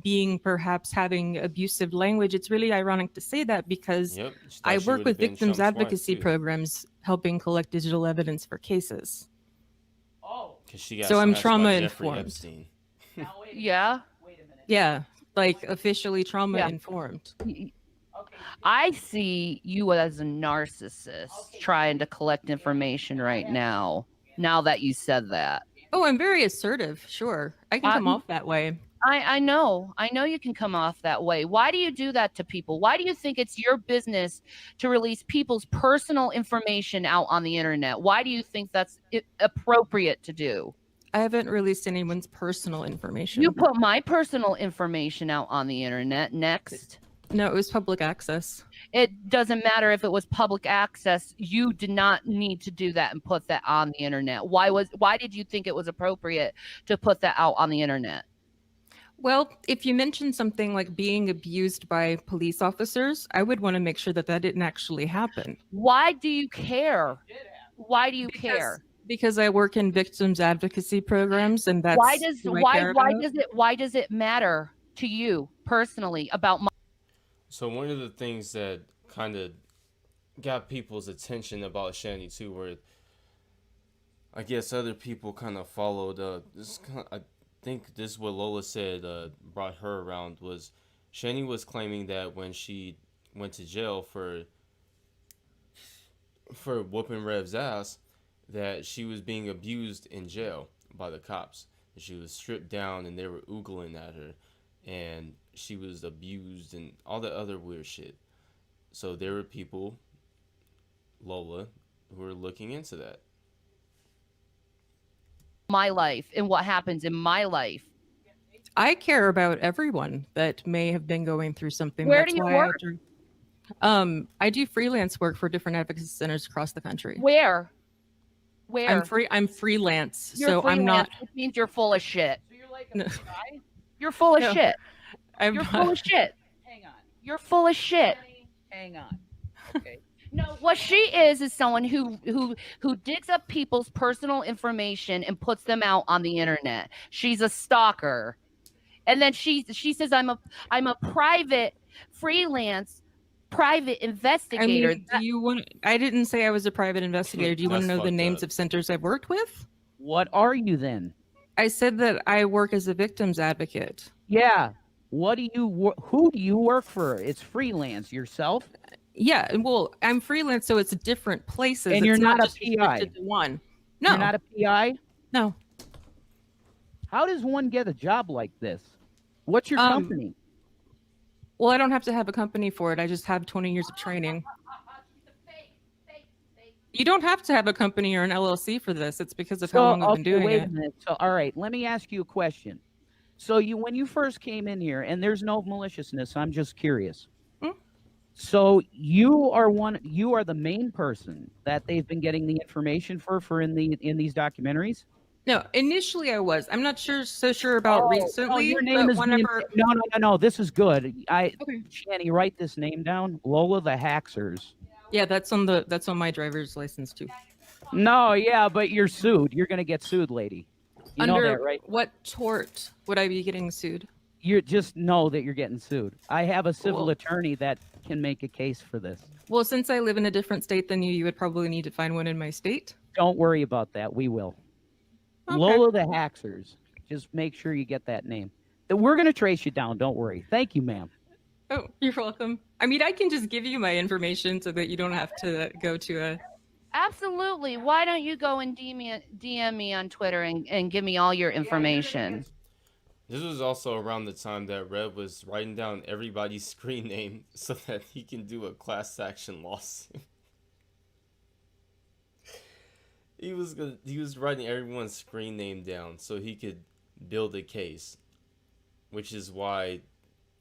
being perhaps having abusive language, it's really ironic to say that because Yep, she I thought she work would have with been victims Trump smart advocacy too, programs helping collect digital evidence for cases. because she got So I'm smashed trauma by Jeffrey informed. Epstein. Yeah. Yeah, like officially trauma Yeah. informed. I see you as a narcissist trying to collect information right now. Now that you said that. Oh, I'm very assertive. Sure. I can come off that way. I know. I know you can come off that way. Why do you do that to people? Why do you think it's your business to release people's personal information out on the internet? Why do you think that's appropriate to do? I haven't released anyone's personal information. You put my personal information out on the internet. Next. No, it was public access. It doesn't matter if it was public access. You did not need to do that and put that on the internet. Why did you think it was appropriate to put that out on the internet? Well, if you mention something like being abused by police officers, I would want to make sure that that didn't actually happen. Why do you care? Why do you care? Because I work in victims advocacy programs, and that's why does who I why care why about. does it matter to you personally about my So one of the things that kind of got people's attention about Shanny too, where I guess other people kind of followed. I think this is what Lola said brought her around was Shanny was claiming that when she went to jail for whooping Rev's ass, that she was being abused in jail, by the cops. And she was stripped down, and they were oogling at her, and she was abused and all that other weird shit. So there were people, Lola, who were looking into that. My life and what happens in my life. I care about everyone that may have been going through something. Where That's do you why work? I do freelance work for different advocacy centers across the country. Where? I'm freelance, You're so freelance, I'm not. which means you're full of shit. So you're like No. a PI? You're full of No. shit. I'm You're not. full of shit. Hang on. You're full of shit. Hang on. Okay. No, what she is someone who digs up people's personal information and puts them out on the internet. She's a stalker. And then she says I'm a private freelance private investigator. I mean, do you want? I didn't say I was a private investigator. Do you want to That's know the fucked names up. of centers I've worked with? What are you then? I said that I work as a victims advocate. Yeah. What do you? Who do you work for? It's freelance yourself, Yeah, well, I'm freelance, so it's different places. and you're It's not a just restricted PI. to one. No, You're not a PI. no. How does one get a job like this? What's your company? Well, I don't have to have a company for it. I just have 20 years of training. You don't have to have a company or an LLC for this. It's because of how long I've been doing wait it. a minute. So, all right, let me ask you a question. So, when you first came in here, and there's no maliciousness, I'm just curious. Hmm? So you are the main person that they've been getting the information for in these documentaries. No, initially I was. I'm not so sure about recently. your name but is whenever. no. This is good. Okay. Shanny, write this name down. Lola the Haxers. Yeah, that's on my driver's license too. No, yeah, but you're sued. You're gonna get sued, lady. You know Under that, right? what tort would I be getting sued? You just know that you're getting sued. I have a civil Well- attorney that can make a case for this. Well, since I live in a different state than you would probably need to find one in my state. Don't worry about that. We will. Okay. Lola the Haxers. Just make sure you get that name. We're going to trace you down. Don't worry. Thank you, ma'am. Oh, you're welcome. I mean, I can just give you my information so that you don't have to go to a. Absolutely. Why don't you go and DM me on Twitter and give me all your information? This was also around the time that Red was writing down everybody's screen name so that he can do a class action lawsuit. He was writing everyone's screen name down so he could build a case, which is why,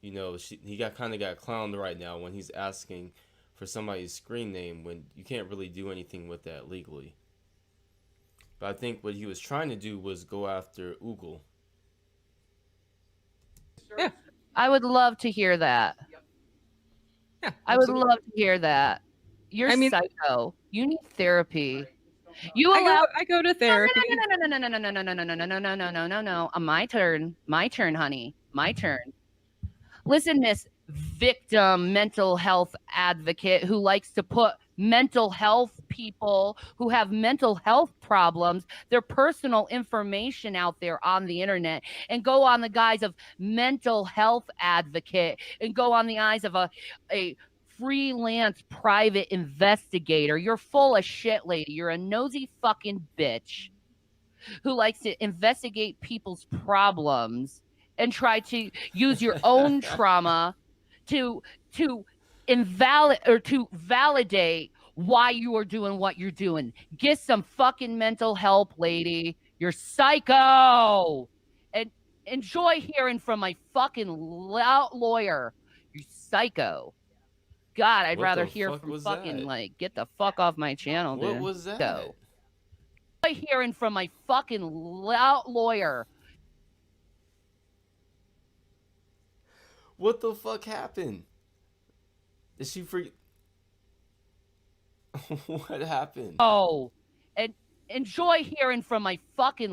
he got clowned right now when he's asking for somebody's screen name when you can't really do anything with that legally. But I think what he was trying to do was go after Oogle. Yeah. I would love to hear that. Yeah. I would absolutely. love to hear that. You're psycho. You need therapy. You allow. I go to therapy. No. My turn. My turn, honey. My turn. Listen, Miss Victim Mental Health Advocate who likes to put mental health people who have mental health problems, their personal information out there on the internet and go on the guise of mental health advocate and go on the eyes of a freelance private investigator. You're full of shit, lady. You're a nosy fucking bitch who likes to investigate people's problems and try to use your own trauma to validate why you are doing what you're doing. Get some fucking mental help, lady. You're psycho. And enjoy hearing from my fucking lawyer. You're psycho. God, I'd What rather the hear fuck from was fucking that? get the fuck off my channel, dude. What was that? Go. Enjoy hearing from my fucking lawyer. What the fuck happened? Did she forget? What happened? Oh, and enjoy hearing from my fucking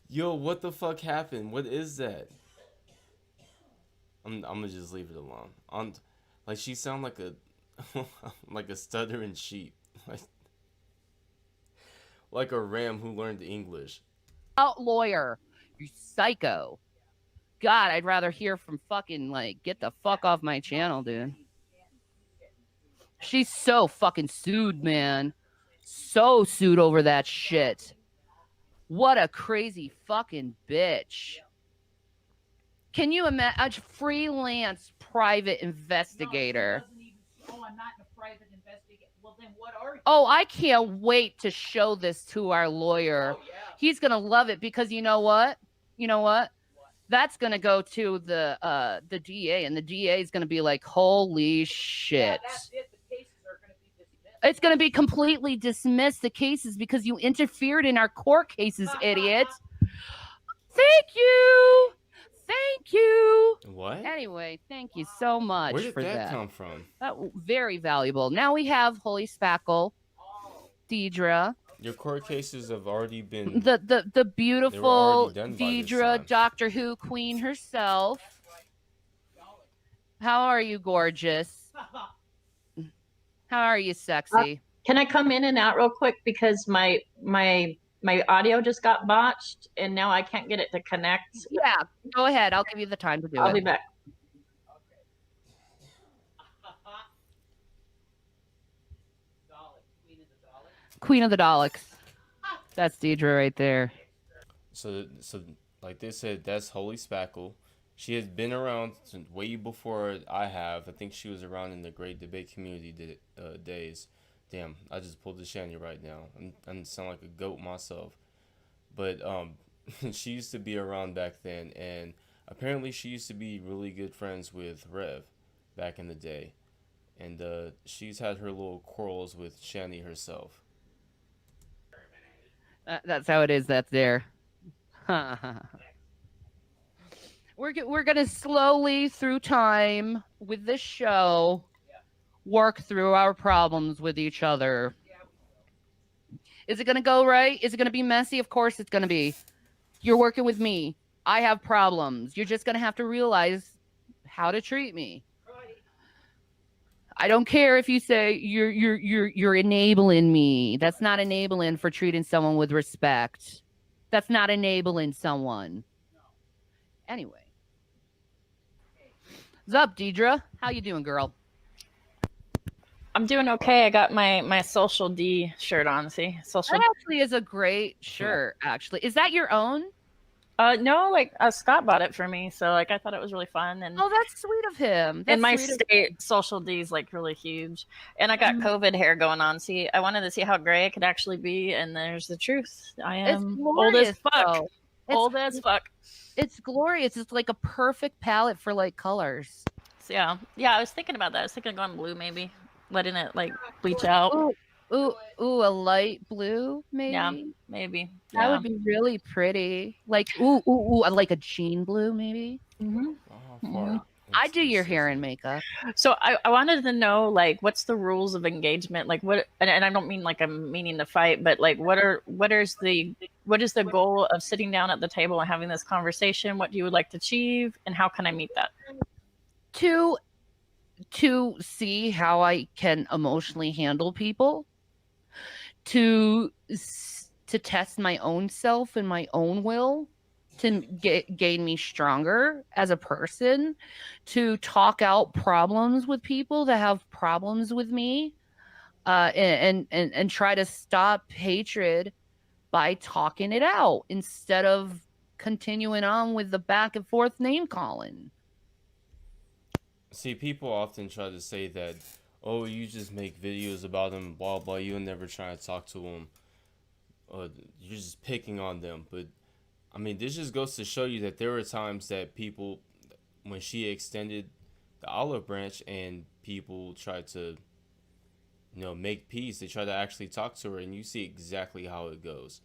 Yo, what the fuck happened? What is that? I'm gonna just leave it alone. Like she sound like a like a stuttering sheep, like a ram who learned English. lawyer. You psycho. God, I'd rather hear from fucking get the fuck off my channel, dude. She's so fucking sued, man. So sued over that shit. What a crazy fucking bitch. Can you imagine a freelance private investigator? Oh, I'm not a private investigator. Well, then what are you? Oh, I can't wait to show this to our lawyer. Oh, yeah. He's gonna love it because you know what? You know what? That's gonna go to the DA, and the DA is gonna be like, "Holy shit!" Yeah, that's it. The cases are gonna be dismissed. It's gonna be completely dismissed. The cases because you interfered in our court cases, idiot. Thank you. Thank you. What? Anyway, thank you so much Where did for that come from? Very valuable. Now we have Holy Spackle, Deidre. Your court cases have already been the beautiful Deidre, Doctor Who queen herself. How are you, gorgeous? How are you, sexy? Can I come in and out real quick because my audio just got botched and now I can't get it to connect. Yeah, go ahead. I'll give you the time to do it. I'll be back. Queen of the Daleks. That's Deidre right there. So like they said, that's Holy Spackle. She has been around since way before I have. I think she was around in the Great Debate Community days. Damn, I just pulled the Shanny right now. I sound like a goat myself. But she used to be around back then, and apparently she used to be really good friends with Rev back in the day. And she's had her little quarrels with Shanny herself. That's how it is. That's there. We're gonna slowly through time with this show work through our problems with each other. Is it gonna go right? Is it gonna be messy? Of course it's gonna be. You're working with me. I have problems. You're just gonna have to realize how to treat me. I don't care if you say you're enabling me. That's not enabling for treating someone with respect. That's not enabling someone. Anyway. What's up, Deidre? How you doing, girl? I'm doing okay. I got my Social D shirt on. See, Social. That actually is a great shirt. Actually, is that your own? No, like Scott bought it for me, so like I thought it was really fun. And oh, that's sweet of him. In my state, Social D is like really huge, and I got COVID hair going on. See, I wanted to see how gray it could actually be, and there's the truth. I am old as fuck. Old as fuck. It's glorious. It's like a perfect palette for like colors. So, yeah. I was thinking about that. I was thinking of going blue, maybe letting it like bleach out. Ooh, a light blue, maybe. Yeah, maybe. That would be really pretty. Like ooh, like a jean blue, maybe. I do your hair and makeup. So I wanted to know, like, what's the rules of engagement? Like, what? And I don't mean like I'm meaning to fight, but like, what is the goal of sitting down at the table and having this conversation? What do you would like to achieve, and how can I meet that? To see how I can emotionally handle people. To test my own self and my own will, to gain me stronger as a person, to talk out problems with people that have problems with me, and try to stop hatred by talking it out instead of continuing on with the back and forth name calling. See, people often try to say that, oh, you just make videos about them, blah, blah, you'll never try to talk to them. You're just picking on them. But, I mean, this just goes to show you that there were times that people, when she extended the olive branch and people tried to, make peace, they try to actually talk to her, and you see exactly how it goes.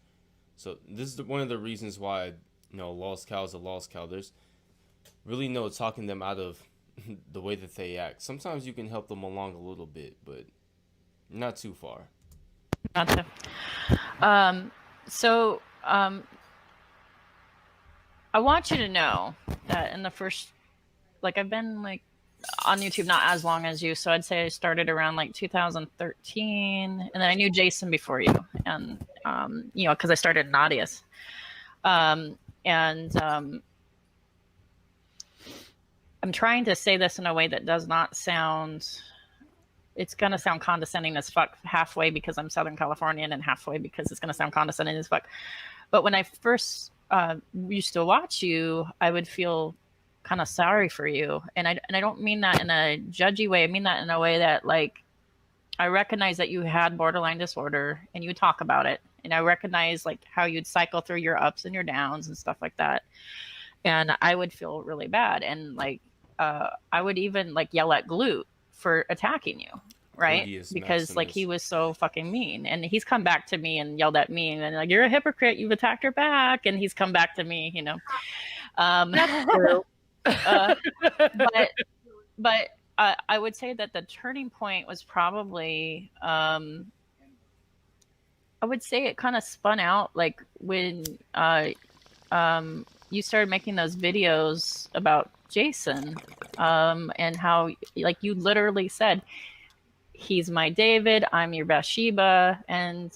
So, this is one of the reasons why, lost cow is a lost cow. There's really no talking them out of the way that they act. Sometimes you can help them along a little bit, but not too far. Gotcha. I want you to know that in the first, like, I've been like on YouTube not as long as you, so I'd say I started around like 2013, and then I knew Jason before you, and because I started in Audius, I'm trying to say this in a way that does not sound it's gonna sound condescending as fuck halfway because I'm Southern Californian and halfway because it's gonna sound condescending as fuck. But when I first used to watch you, I would feel kind of sorry for you, and I don't mean that in a judgy way. I mean that in a way that like I recognize that you had borderline disorder and you talk about it, and I recognize like how you'd cycle through your ups and your downs and stuff like that, and I would feel really bad, and like I would even like yell at Glute for attacking you, right? Odious Because like he Maximus. was so fucking mean, and he's come back to me and yelled at me and like, you're a hypocrite, you've attacked her back, and he's come back to me, you know. That's true. But I would say that the turning point was probably I would say it kind of spun out like when you started making those videos about Jason, and how like you literally said, he's my David, I'm your Bathsheba. And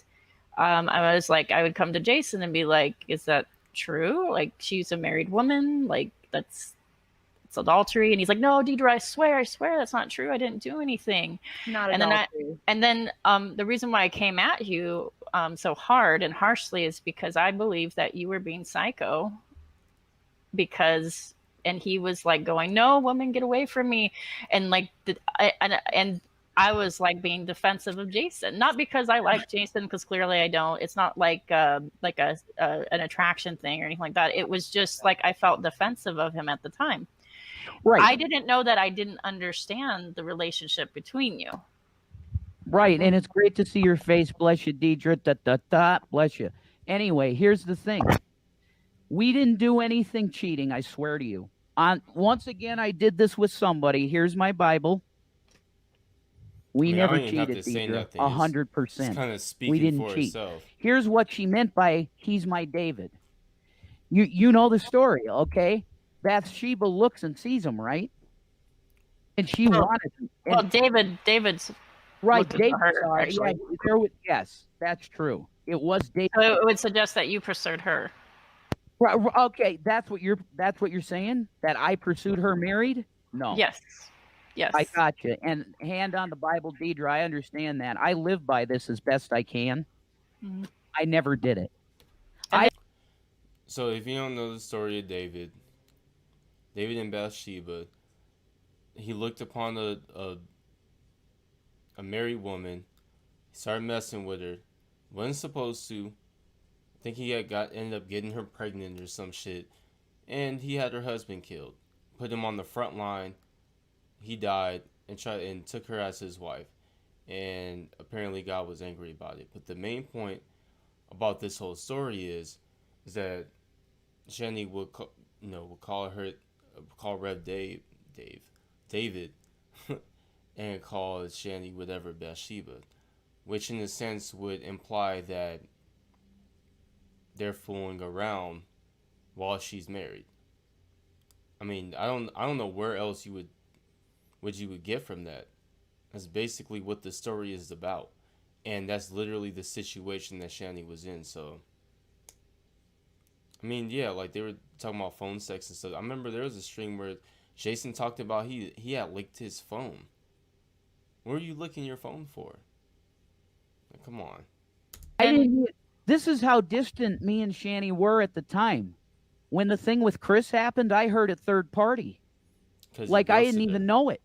I was like, I would come to Jason and be like, is that true? Like, she's a married woman, like it's adultery. And he's like, no, Deidre, I swear that's not true, I didn't do anything. Not And adultery. then the reason why I came at you so hard and harshly is because I believe that you were being psycho, because and he was like going, no woman, get away from me, and like and I was like being defensive of Jason, not because I like Jason, because clearly I don't. It's not like an attraction thing or anything like that. It was just like I felt defensive of him at the time. Right. I didn't know that I didn't understand the relationship between you. Right, and it's great to see your face. Bless you, Deidre. Da, da, da. Bless you. Anyway, here's the thing. We didn't do anything cheating, I swear to you. Once again, I did this with somebody. Here's my Bible. We never cheated, Deidre. 100%. Kind of speaking we didn't for cheat. itself. Here's what she meant by "he's my David." You know the story, okay? Bathsheba looks and sees him, right? And she wanted him. Well, David's right. David Saw her, yeah, yes, that's true. It was David. So it would suggest that you pursued her. Right, okay, that's what you're saying? That I pursued her married? No. Yes. I got you. And hand on the Bible, Deidre, I understand that. I live by this as best I can. Mm-hmm. I never did it. So if you don't know the story of David and Bathsheba, he looked upon a married woman, started messing with her, wasn't supposed to. I think he ended up getting her pregnant or some shit, and he had her husband killed. Put him on the front line. He died and took her as his wife, and apparently God was angry about it. But the main point about this whole story is that Shanny would call Rev David, and call Shanny whatever Bathsheba, which in a sense would imply that they're fooling around while she's married. I mean, I don't know where else you would get from that. That's basically what the story is about, and that's literally the situation that Shanny was in. So, I mean, yeah, like they were talking about phone sex and stuff. I remember there was a stream where Jason talked about he had licked his phone. What are you licking your phone for? Like, come on. This is how distant me and Shanny were at the time. When the thing with Chris happened, I heard it third party. Like I didn't even know it.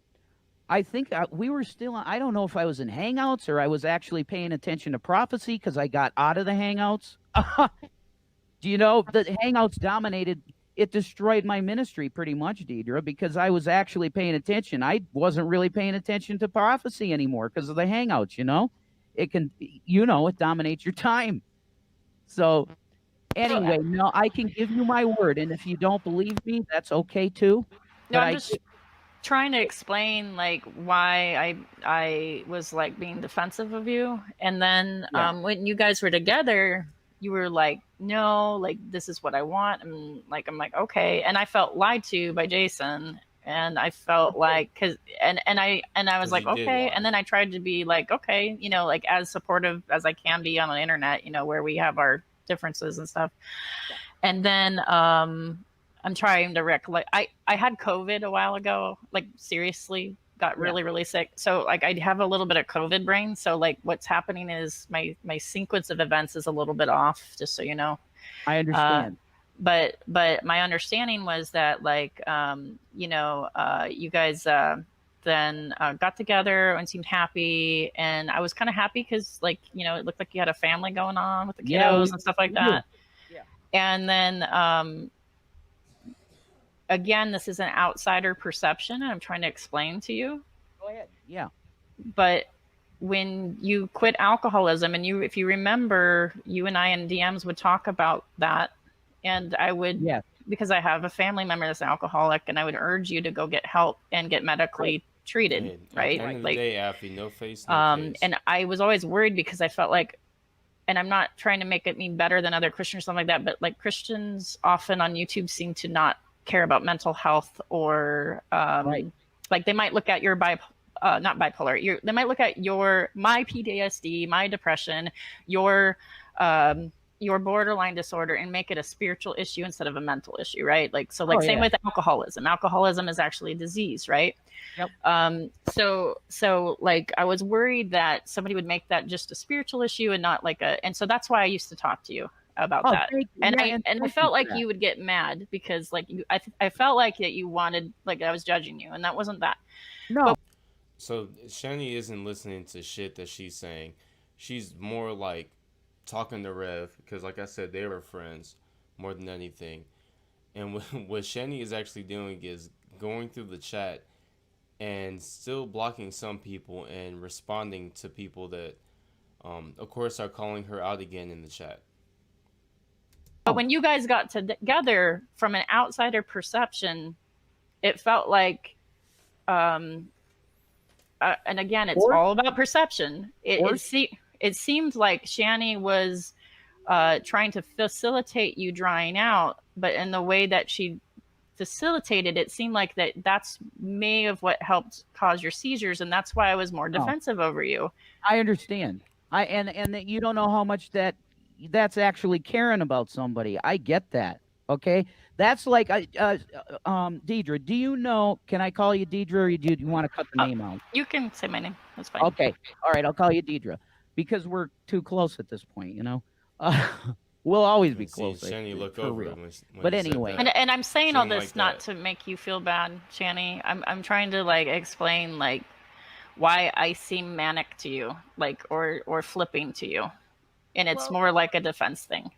I think we were still on, I don't know if I was in Hangouts or I was actually paying attention to Prophecy because I got out of the Hangouts. Do you know, the Hangouts dominated, it destroyed my ministry pretty much, Deidre, because I was actually paying attention. I wasn't really paying attention to Prophecy anymore because of the Hangouts, you know? It can, it dominates your time. So anyway, no, I can give you my word, and if you don't believe me, that's okay too. No, I'm just trying to explain like why I was like being defensive of you, and then when you guys were together, you were like, no, like this is what I want, and like I'm like, okay, and I felt lied to by Jason, and I felt like and I was like, okay, and then I tried to be like, okay, like as supportive as I can be on the internet, where we have our differences and stuff. And then I'm trying to recollect. I had COVID a while ago, like seriously got really, really sick. So like I have a little bit of COVID brain. So like what's happening is my sequence of events is a little bit off, just so you know. I understand. But my understanding was that like you guys then got together and seemed happy, and I was kind of happy because like it looked like you had a family going on with the kiddos and stuff like that. Yeah. And then again, this is an outsider perception, and I'm trying to explain to you. Go ahead. Yeah. But when you quit alcoholism, and if you remember, you and I in DMs would talk about that, and I would, because I have a family member that's an alcoholic, and I would urge you to go get help and get medically treated, right? At the end of the Like, day, Affy, no face, no case. and I was always worried because I felt like, and I'm not trying to make it mean better than other Christians or something like that, but like Christians often on YouTube seem to not care about mental health, or like they might look at your not bipolar, they might look at my PTSD, my depression, your borderline disorder, and make it a spiritual issue instead of a mental issue, right? Like, so like same with alcoholism. Alcoholism is actually a disease, right? Yep. So like I was worried that somebody would make that just a spiritual issue and not like and so that's why I used to talk to you about that. And I felt like you would get mad because like I felt like that you wanted, like I was judging you, and that wasn't that. No. So Shanny isn't listening to shit that she's saying. She's more like talking to Rev, because like I said, they were friends more than anything. And what Shanny is actually doing is going through the chat and still blocking some people and responding to people that of course are calling her out again in the chat. But when you guys got together, from an outsider perception, it felt like and again, it's all about perception. It seemed like Shanny was trying to facilitate you drying out, but in the way that she facilitated, it seemed like that's may have what helped cause your seizures, and that's why I was more defensive over you. I understand. And that you don't know how much that's actually caring about somebody. I get that. Okay, that's like Deidre. Do you know? Can I call you Deidre, or do you want to cut the name out? You can say my name. That's fine. Okay. All right. I'll call you Deidre because we're too close at this point. We'll always be close. Shanny look over real. When but anyway, and I'm saying all this like not to make you feel bad, Shanny. I'm trying to like explain like why I seem manic to you, like or flipping to you, and it's more like a defense thing.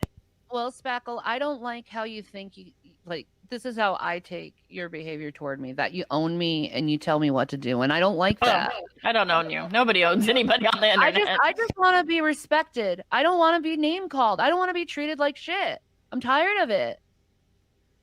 Well, Spackle, I don't like how you think you like. This is how I take your behavior toward me, that you own me and you tell me what to do, and I don't like that. I don't own you. Nobody owns anybody on the internet. I just want to be respected. I don't want to be name called. I don't want to be treated like shit. I'm tired of it.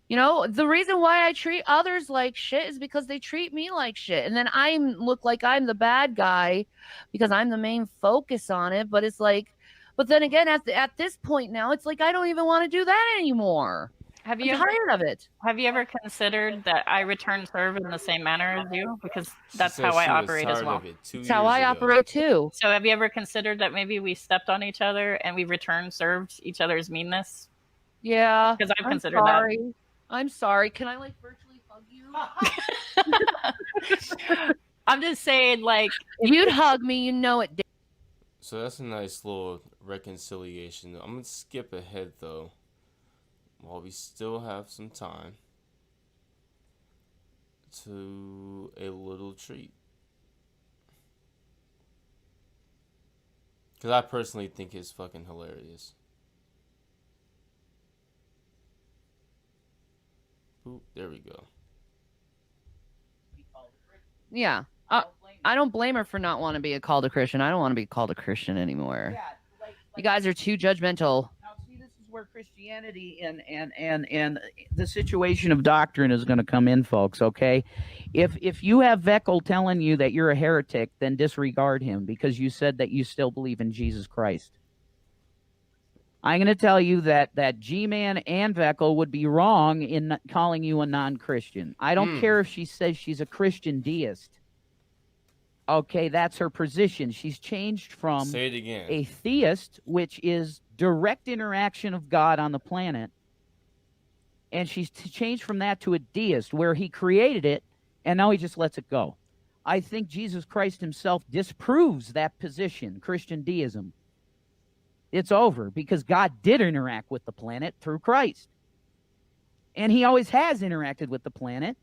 The reason why I treat others like shit is because they treat me like shit, and then I look like I'm the bad guy because I'm the main focus on it. But it's like, but then again, at this point now, it's like I don't even want to do that anymore. I'm tired of it. Have you ever considered that I return serve in the same manner as you? Because that's how I operate as well. That's how I operate too. So have you ever considered that maybe we stepped on each other and we return served each other's meanness? Yeah. Because I've considered that. I'm sorry. Can I like virtually hug you? I'm just saying, like, if you'd hug me, it. So that's a nice little reconciliation. I'm gonna skip ahead though, while we still have some time, to a little treat. Because I personally think it's fucking hilarious. Oop, there we go. Yeah. I don't blame her for not wanting to be called a Christian. I don't want to be called a Christian anymore. Yeah, you guys are too judgmental. Now, see, this is where Christianity and the situation of doctrine is going to come in, folks. Okay, if you have Veckel telling you that you're a heretic, then disregard him because you said that you still believe in Jesus Christ. I'm going to tell you that G-Man and Veckel would be wrong in calling you a non-Christian. I don't care if she says she's a Christian deist. Okay, that's her position. She's changed from Say it again. A theist, which is direct interaction of God on the planet, and she's changed from that to a deist, where he created it, and now he just lets it go. I think Jesus Christ himself disproves that position, Christian deism. It's over because God did interact with the planet through Christ. And he always has interacted with the planet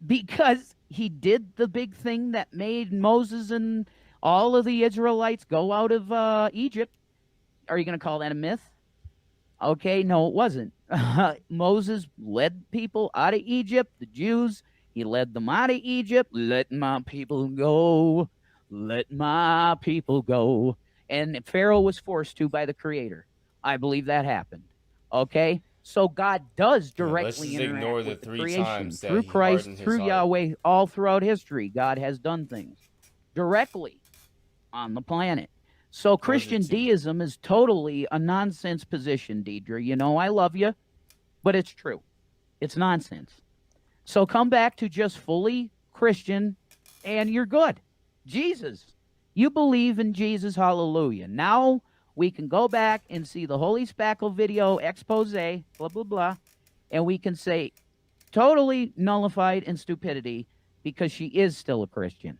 because he did the big thing that made Moses and all of the Israelites go out of Egypt. Are you going to call that a myth? Okay, no, it wasn't. Moses led people out of Egypt, the Jews. He led them out of Egypt. Let my people go. Let my people go. And Pharaoh was forced to by the Creator. I believe that happened. Okay? So God does Yeah, let's directly just ignore interact the with the 3 creation times that through he Christ, hardened his through heart. Yahweh, all throughout history. God has done things directly on the planet. So Was it Christian 2? deism is totally a nonsense position, Deidre. You know I love you, but it's true. It's nonsense. So come back to just fully Christian and you're good. Jesus. You believe in Jesus, hallelujah. Now we can go back and see the Holy Spackle video expose, blah, blah, blah, and we can say totally nullified in stupidity because she is still a Christian.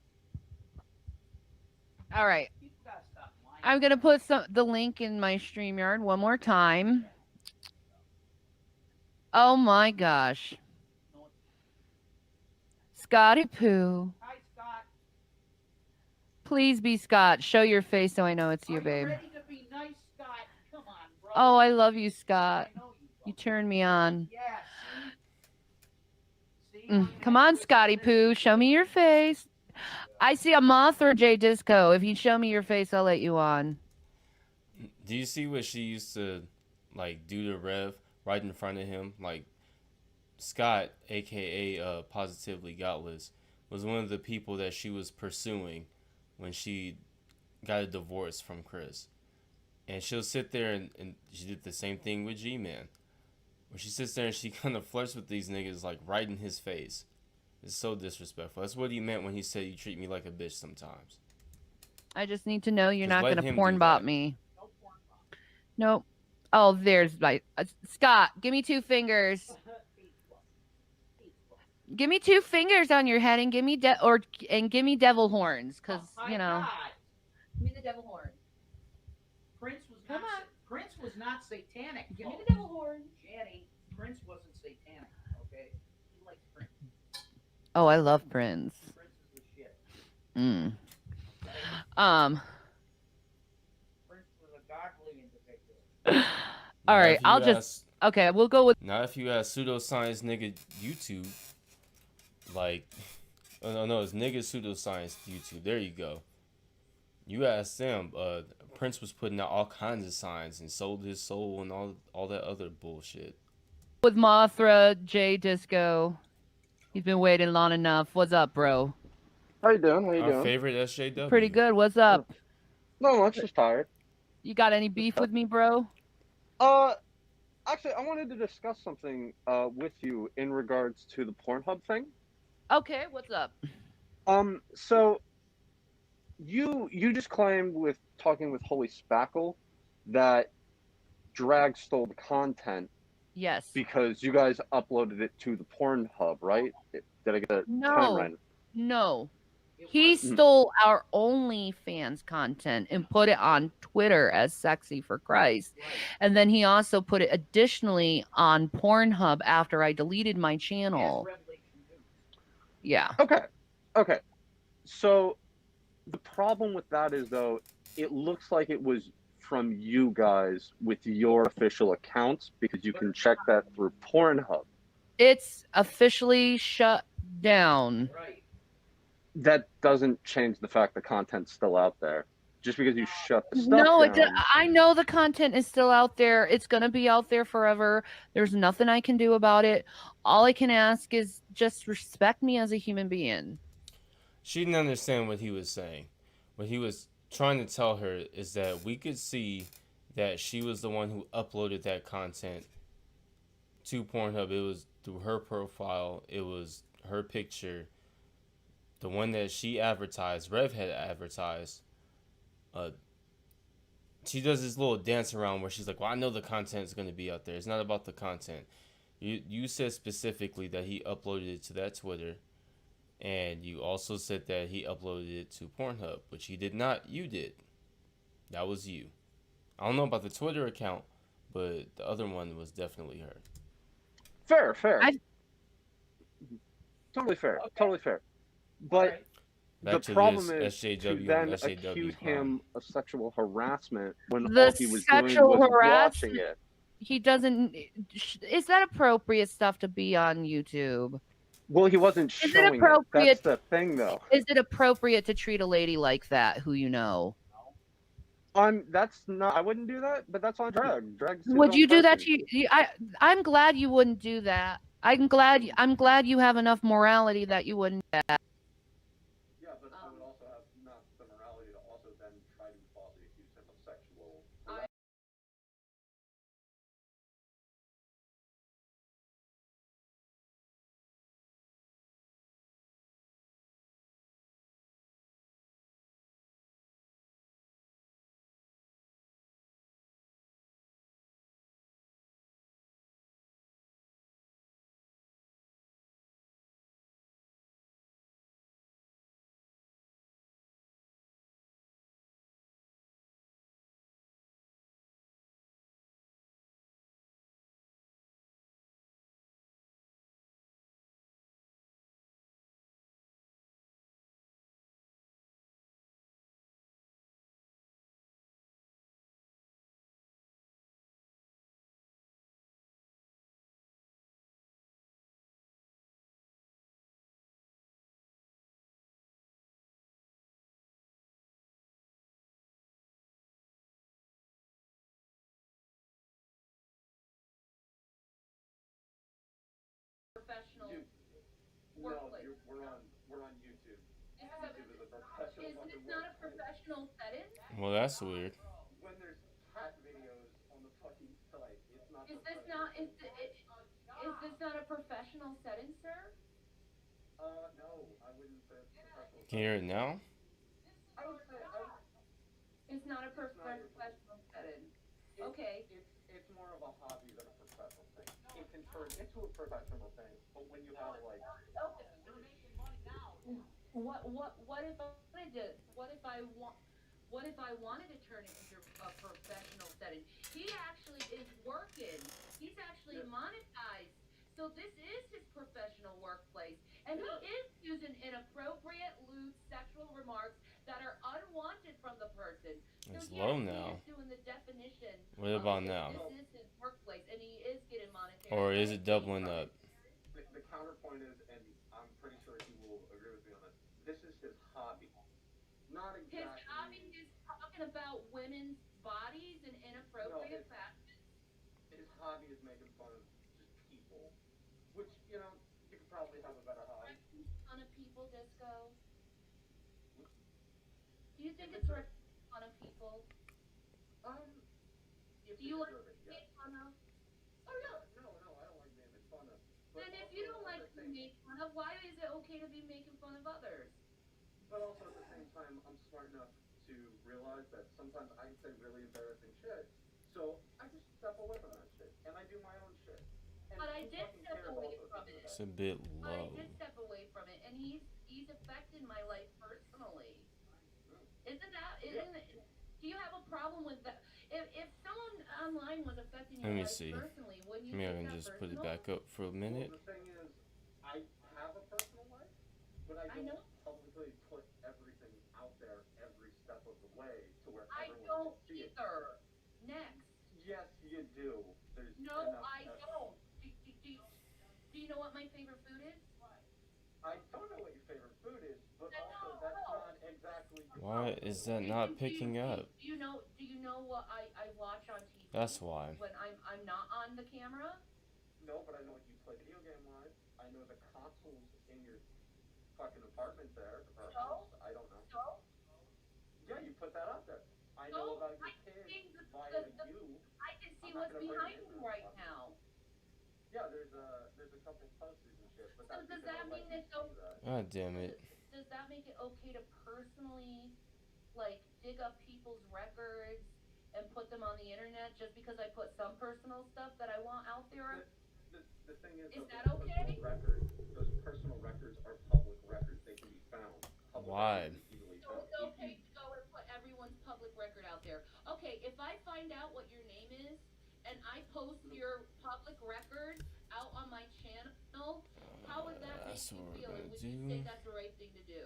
All right. I'm gonna put the link in my StreamYard one more time. Oh my gosh. Scotty Poo. Hi, Scott. Please be Scott. Show your face so I know it's you, babe. Ready to be nice, Scott? Come on, bro. Oh, I love you, Scott. You turn me on. Yeah, see? Come on, Scotty Poo. Show me your face. I see a Mothra J Disco. If you show me your face, I'll let you on. Do you see what she used to like do to Rev right in front of him? Like Scott, aka Positively Godless, was one of the people that she was pursuing when she got a divorce from Chris. And she'll sit there and she did the same thing with G-Man. When she sits there and she kind of flirts with these niggas like right in his face. It's so disrespectful. That's what he meant when he said you treat me like a bitch sometimes. I just need to know you're Just not let going to him porn do bot that. me. Nope. Oh, there's my Scott. Give me 2 fingers. Give me 2 fingers on your head and give me give me devil horns, cause you know. Give me the devil horn. Prince was Come not. on. Prince was not satanic. Give me the devil horn, Shanny. Prince wasn't satanic. Okay, he likes Prince. Oh, I love Prince. Prince is the shit. Mm. Prince was a godly individual. All Now, right, if you I'll just okay. We'll go with Now, if you ask pseudoscience nigga YouTube, like, oh no, it's nigga pseudoscience YouTube. There you go. You ask them. Prince was putting out all kinds of signs and sold his soul and all that other bullshit. Mothra J Disco. He's been waiting long enough. What's up, bro? How you doing? How you Our doing? favorite SJW. Pretty good. What's up? No much, just tired. You got any beef with me, bro? Actually, I wanted to discuss something with you in regards to the Pornhub thing. Okay, what's up? So you just claimed with talking with Holy Spackle that Drag stole the content Yes. because you guys uploaded it to the Pornhub, right? Did I get that No. right? No. He stole our OnlyFans content and put it on Twitter as Sexy for Christ. And then he also put it additionally on Pornhub after I deleted my channel. Yeah. Okay. So the problem with that is, though, it looks like it was from you guys with your official accounts because you can check that through Pornhub. It's officially shut down. Right. That doesn't change the fact the content's still out there. Just because you shut the stuff No, down. I know the content is still out there. It's going to be out there forever. There's nothing I can do about it. All I can ask is just respect me as a human being. She didn't understand what he was saying. What he was trying to tell her is that we could see that she was the one who uploaded that content to Pornhub. It was through her profile. It was her picture. The one that she advertised, Rev had advertised. She does this little dance around where she's like, well, I know the content is going to be out there. It's not about the content. You said specifically that he uploaded it to that Twitter. And you also said that he uploaded it to Pornhub, which he did not. You did. That was you. I don't know about the Twitter account, but the other one was definitely her. Fair. Totally fair. Totally fair. But the Back to problem this is to SJW on then SJW accuse prom. him of sexual harassment when The all he was doing sexual was watching harassment. it. He doesn't. Is that appropriate stuff to be on YouTube? Well, he wasn't Is it showing it. That's appropriate? the thing, though. Is it appropriate to treat a lady like that who you know? That's not. I wouldn't do that, but that's on drag. Drag's his Would own you do that person. to I'm glad you wouldn't do that. I'm glad you have enough morality that you wouldn't do that. Yeah, but I would also have not the morality to also then try to falsely accuse him of sexual harassment. Professional Dude, workplace. no, we're on YouTube. This YouTube is a professional is fucking this not a workplace. professional setting? Well, that's weird. When there's cat videos on the fucking site, it's not Is this professional. not is this not a professional setting, sir? No, I wouldn't say it's professional Can you hear it setting. now? I would say It's not a it's not your professional setting. Okay. it's more of a hobby than a professional thing. It can turn into a professional thing, but when you have like Okay. What if I wanted to? What if I wanted to turn it into a professional setting? He actually is working. He's actually monetized. So this is his professional workplace. And he is using inappropriate, lewd, sexual remarks that are unwanted from the person. So It's yes, low he now. is doing the definition What of it about because now? this is his workplace and he is getting monetary Or is it money. doubling up? the counterpoint is, and I'm pretty sure he will agree with me on this. This is his hobby, not His exactly. hobby is talking about women's bodies and inappropriate fashion. His hobby is making fun of just people, which you could probably have a better hobby. Fun of people, Disco. Do you think If it's it's right to make fun of people? If Do they you like deserve it, being yes. made fun of? Oh yeah, no, I don't like being made fun of. But Then if also you don't at like the being same, made fun of, why is it okay to be making fun of others? but also at the same time, I'm smart enough to realize that sometimes I can say really embarrassing shit. So I just step away from that shit, and I do my own shit. And But I who did fucking step cares away also at the from end of the it. It's day? a bit But I low. did step away from it, and he's affecting my life personally. Isn't do you have a problem with that? If someone online was affecting Let your me life see. personally, wouldn't you Maybe I take can that just put it personal? back up for a Well, minute. the thing is, I have a personal life, but I I don't know publicly put everything out there every step of the way to where I everyone can don't see it. either. Next. Yes, you do. There's No, enough. I don't. Do you know what my favorite food is? I don't know what your favorite food is, but Then also that's no. not exactly your Why problem. is that not picking up? Do you know what I watch on That's TV why. when I'm not on the camera? No, but I know what you play video game wise. I know the consoles in your fucking apartment there or house. So I don't know. so Yeah, you put that out there. I so know about I your can kids see via the you. I can see I'm not what's gonna bring them behind in me there. right now. Yeah, there's a couple posters and shit, but So that's does because I that let mean you it's see that. God damn so it. does that make it okay to personally like dig up people's records and put them on the internet just because I put some personal stuff that I want out there? The thing is, Is though, that okay? those personal records are public records. They can be found. Public Why? records is easily So found. it's okay to go and put everyone's public record out there. Okay, if I find out what your name is and I post your public record out on my channel, how would that make That's you what feel? we're And gonna would you do. say that's the right thing to do?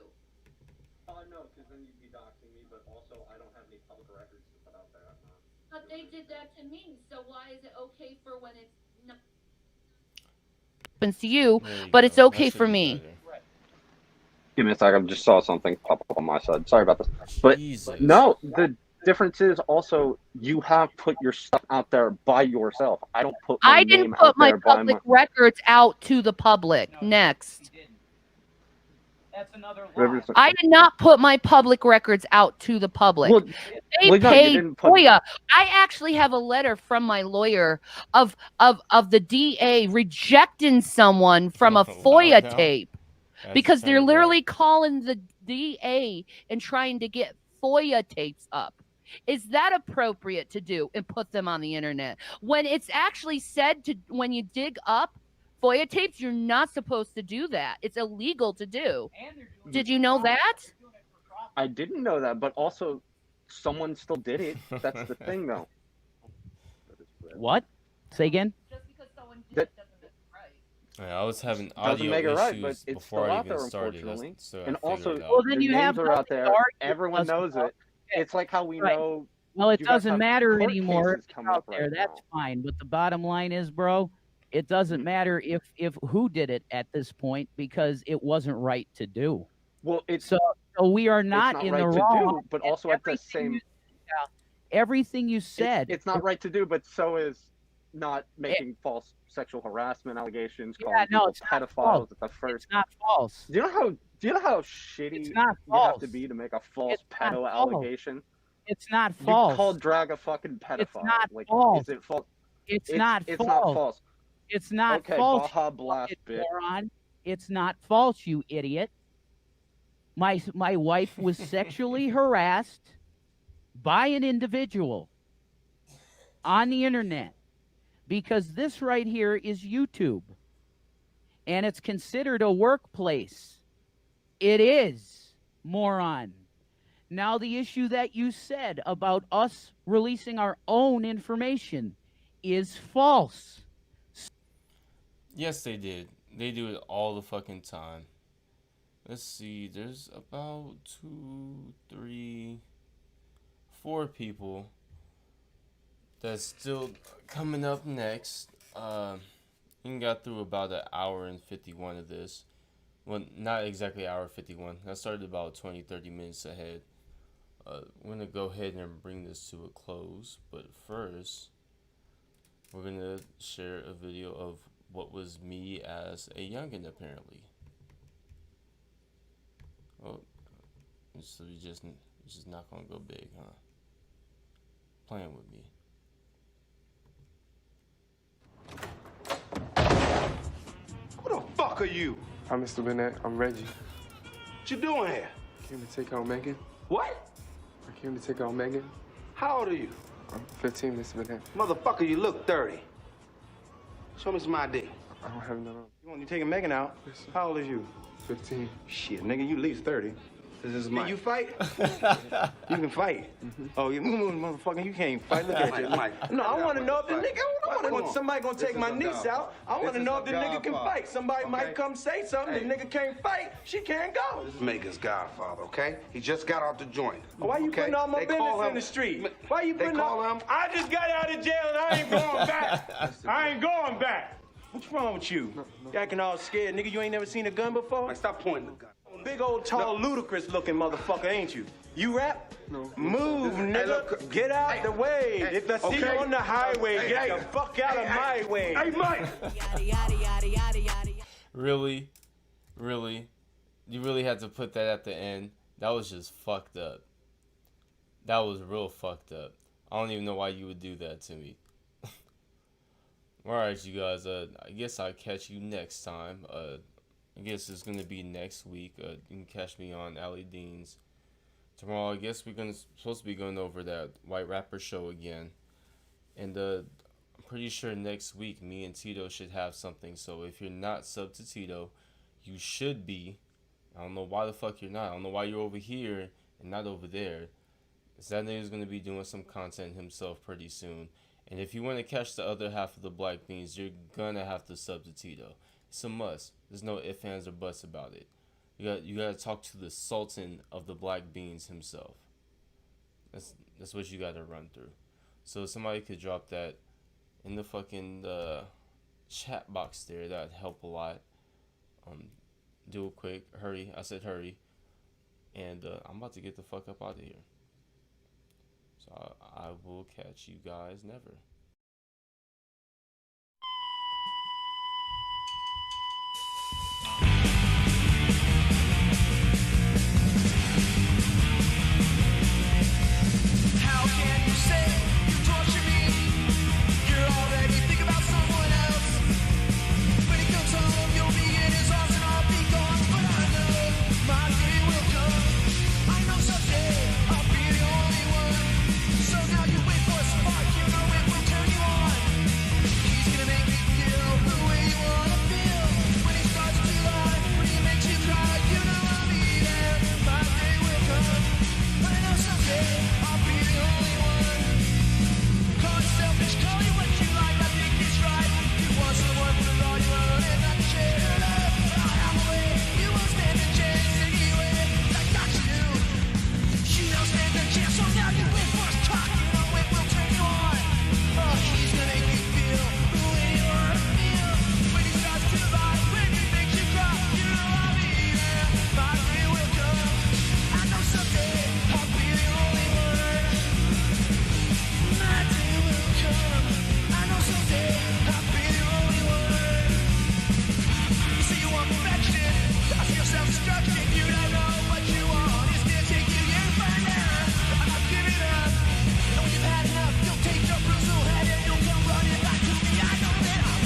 No, because then you'd be doxing me, but also I don't have any public records to put out there. But they did that to me, so why is it okay for when it's not happens to you, There you but go. it's okay That should for be me? better. Give me a second. I just saw something pop up on my side. Sorry about this. But Jesus. no, the difference is also you have put your stuff out there by yourself. I don't put my I didn't name put out my there by public my. records out to the public. Next. That's another lie. I did not put my public records out to the public. Well, They well, no, you paid didn't put. FOIA. I actually have a letter from my lawyer of the DA rejecting someone from a Wow, FOIA now tape that's because they're turned up. literally calling the DA and trying to get FOIA tapes up. Is that appropriate to do and put them on the internet? When it's actually said to, when you dig up FOIA tapes, you're not supposed to do that. It's illegal to do. Did you know that? I didn't know that, but also someone still did it. That's the thing, though. What? Say again? Just because someone did That- it doesn't make it right. Yeah, I was having Doesn't audio make it issues right, but it's before still I out even there, started. unfortunately. So I And figured also, it out. Well, then the you have names are out nothing to there. argue Everyone with knows us it. It's like how we Right. know. Well, it you guys doesn't have matter court anymore. cases If it's coming out up there, right that's now. fine. But the bottom line is, bro, it doesn't matter if who did it at this point because it wasn't right to do. Well, it's So we are it's not not in right the to wrong. do, but and also at the everything same. you- everything you said. It's not right to do, but so is not making false sexual harassment allegations, calling Yeah, no, people it's not false. pedophiles at the It's first. not false. Do you know how shitty It's not you have false. to be to make a false It's not pedo false. allegation? It's not You false. called Drag a fucking pedophile. It's not like, false. Is it false? It's not It's false. not false. It's not Okay, false. Baja Blast, you bitch. moron. It's not false, you idiot. My wife was sexually harassed by an individual on the internet because this right here is YouTube and it's considered a workplace. It is, moron. Now, the issue that you said about us releasing our own information is false. Yes, they did. They do it all the fucking time. Let's see. There's about 2, 3, 4 people that's still coming up next. We got through about an hour and 51 of this. Well, not exactly hour 51. I started about 20, 30 minutes ahead. We're going to go ahead and bring this to a close. But first, we're going to share a video of what was me as a youngin', apparently. Oh, so you just not going to go big, huh? Playing with me. Who the fuck are you? I'm Mr. Burnett. I'm Reggie. What you doing here? Came to take out Megan. What? I came to take out Megan. How old are you? I'm 15, Mr. Burnett. Motherfucker, you look 30. Show me some ID. I don't have none. You taking Megan out? Yes, sir. How old is you? 15. Shit, nigga, you at least 30. This is Mike. Can you fight? You can fight. Oh, you motherfucker, you can't fight. Look at you. Mike. No, I want to know if the nigga. I Come want on. somebody gonna take This my is a niece Godfather. out. I want This to is know a if the nigga can Godfather. fight. Somebody Okay. might come say something. Hey. The nigga can't fight. She can't go. This is Megan's godfather, okay? He just got out the joint. Why you okay? putting all my They call business in him- the street? Why you They putting call all... him- I just got out of jail and I ain't going back. I ain't going back. What's wrong with you? You acting all scared, nigga. You ain't never seen a gun before? Mike, stop pointing the gun. Big old, tall, ludicrous looking motherfucker, ain't you? You rap? No. Move, Hey, nigga. look. Get out Hey. the way. Hey, If I see you okay. on the highway, Hey, get hey. the fuck out of my way. Hey, Mike! Really? Really? You really had to put that at the end? That was just fucked up. That was real fucked up. I don't even know why you would do that to me. Alright, you guys. I guess I'll catch you next time. I guess it's gonna be next week. You can catch me on Ali Dean's. Tomorrow, I guess we're supposed to be going over that White Rapper show again. And I'm I'm pretty sure next week me and Tito should have something. So if you're not sub to Tito, you should be. I don't know why the fuck you're not. I don't know why you're over here and not over there. That nigga's gonna be doing some content himself pretty soon. And if you want to catch the other half of the Black Beans, you're gonna have to sub to Tito. It's a must. There's no ifs, ands, or buts about it. You gotta talk to the Sultan of the Black Beans himself. That's what you gotta run through. So if somebody could drop that in the fucking chat box there, that'd help a lot. Do it quick. Hurry. I said hurry. And I'm about to get the fuck up out of here. So I will catch you guys never.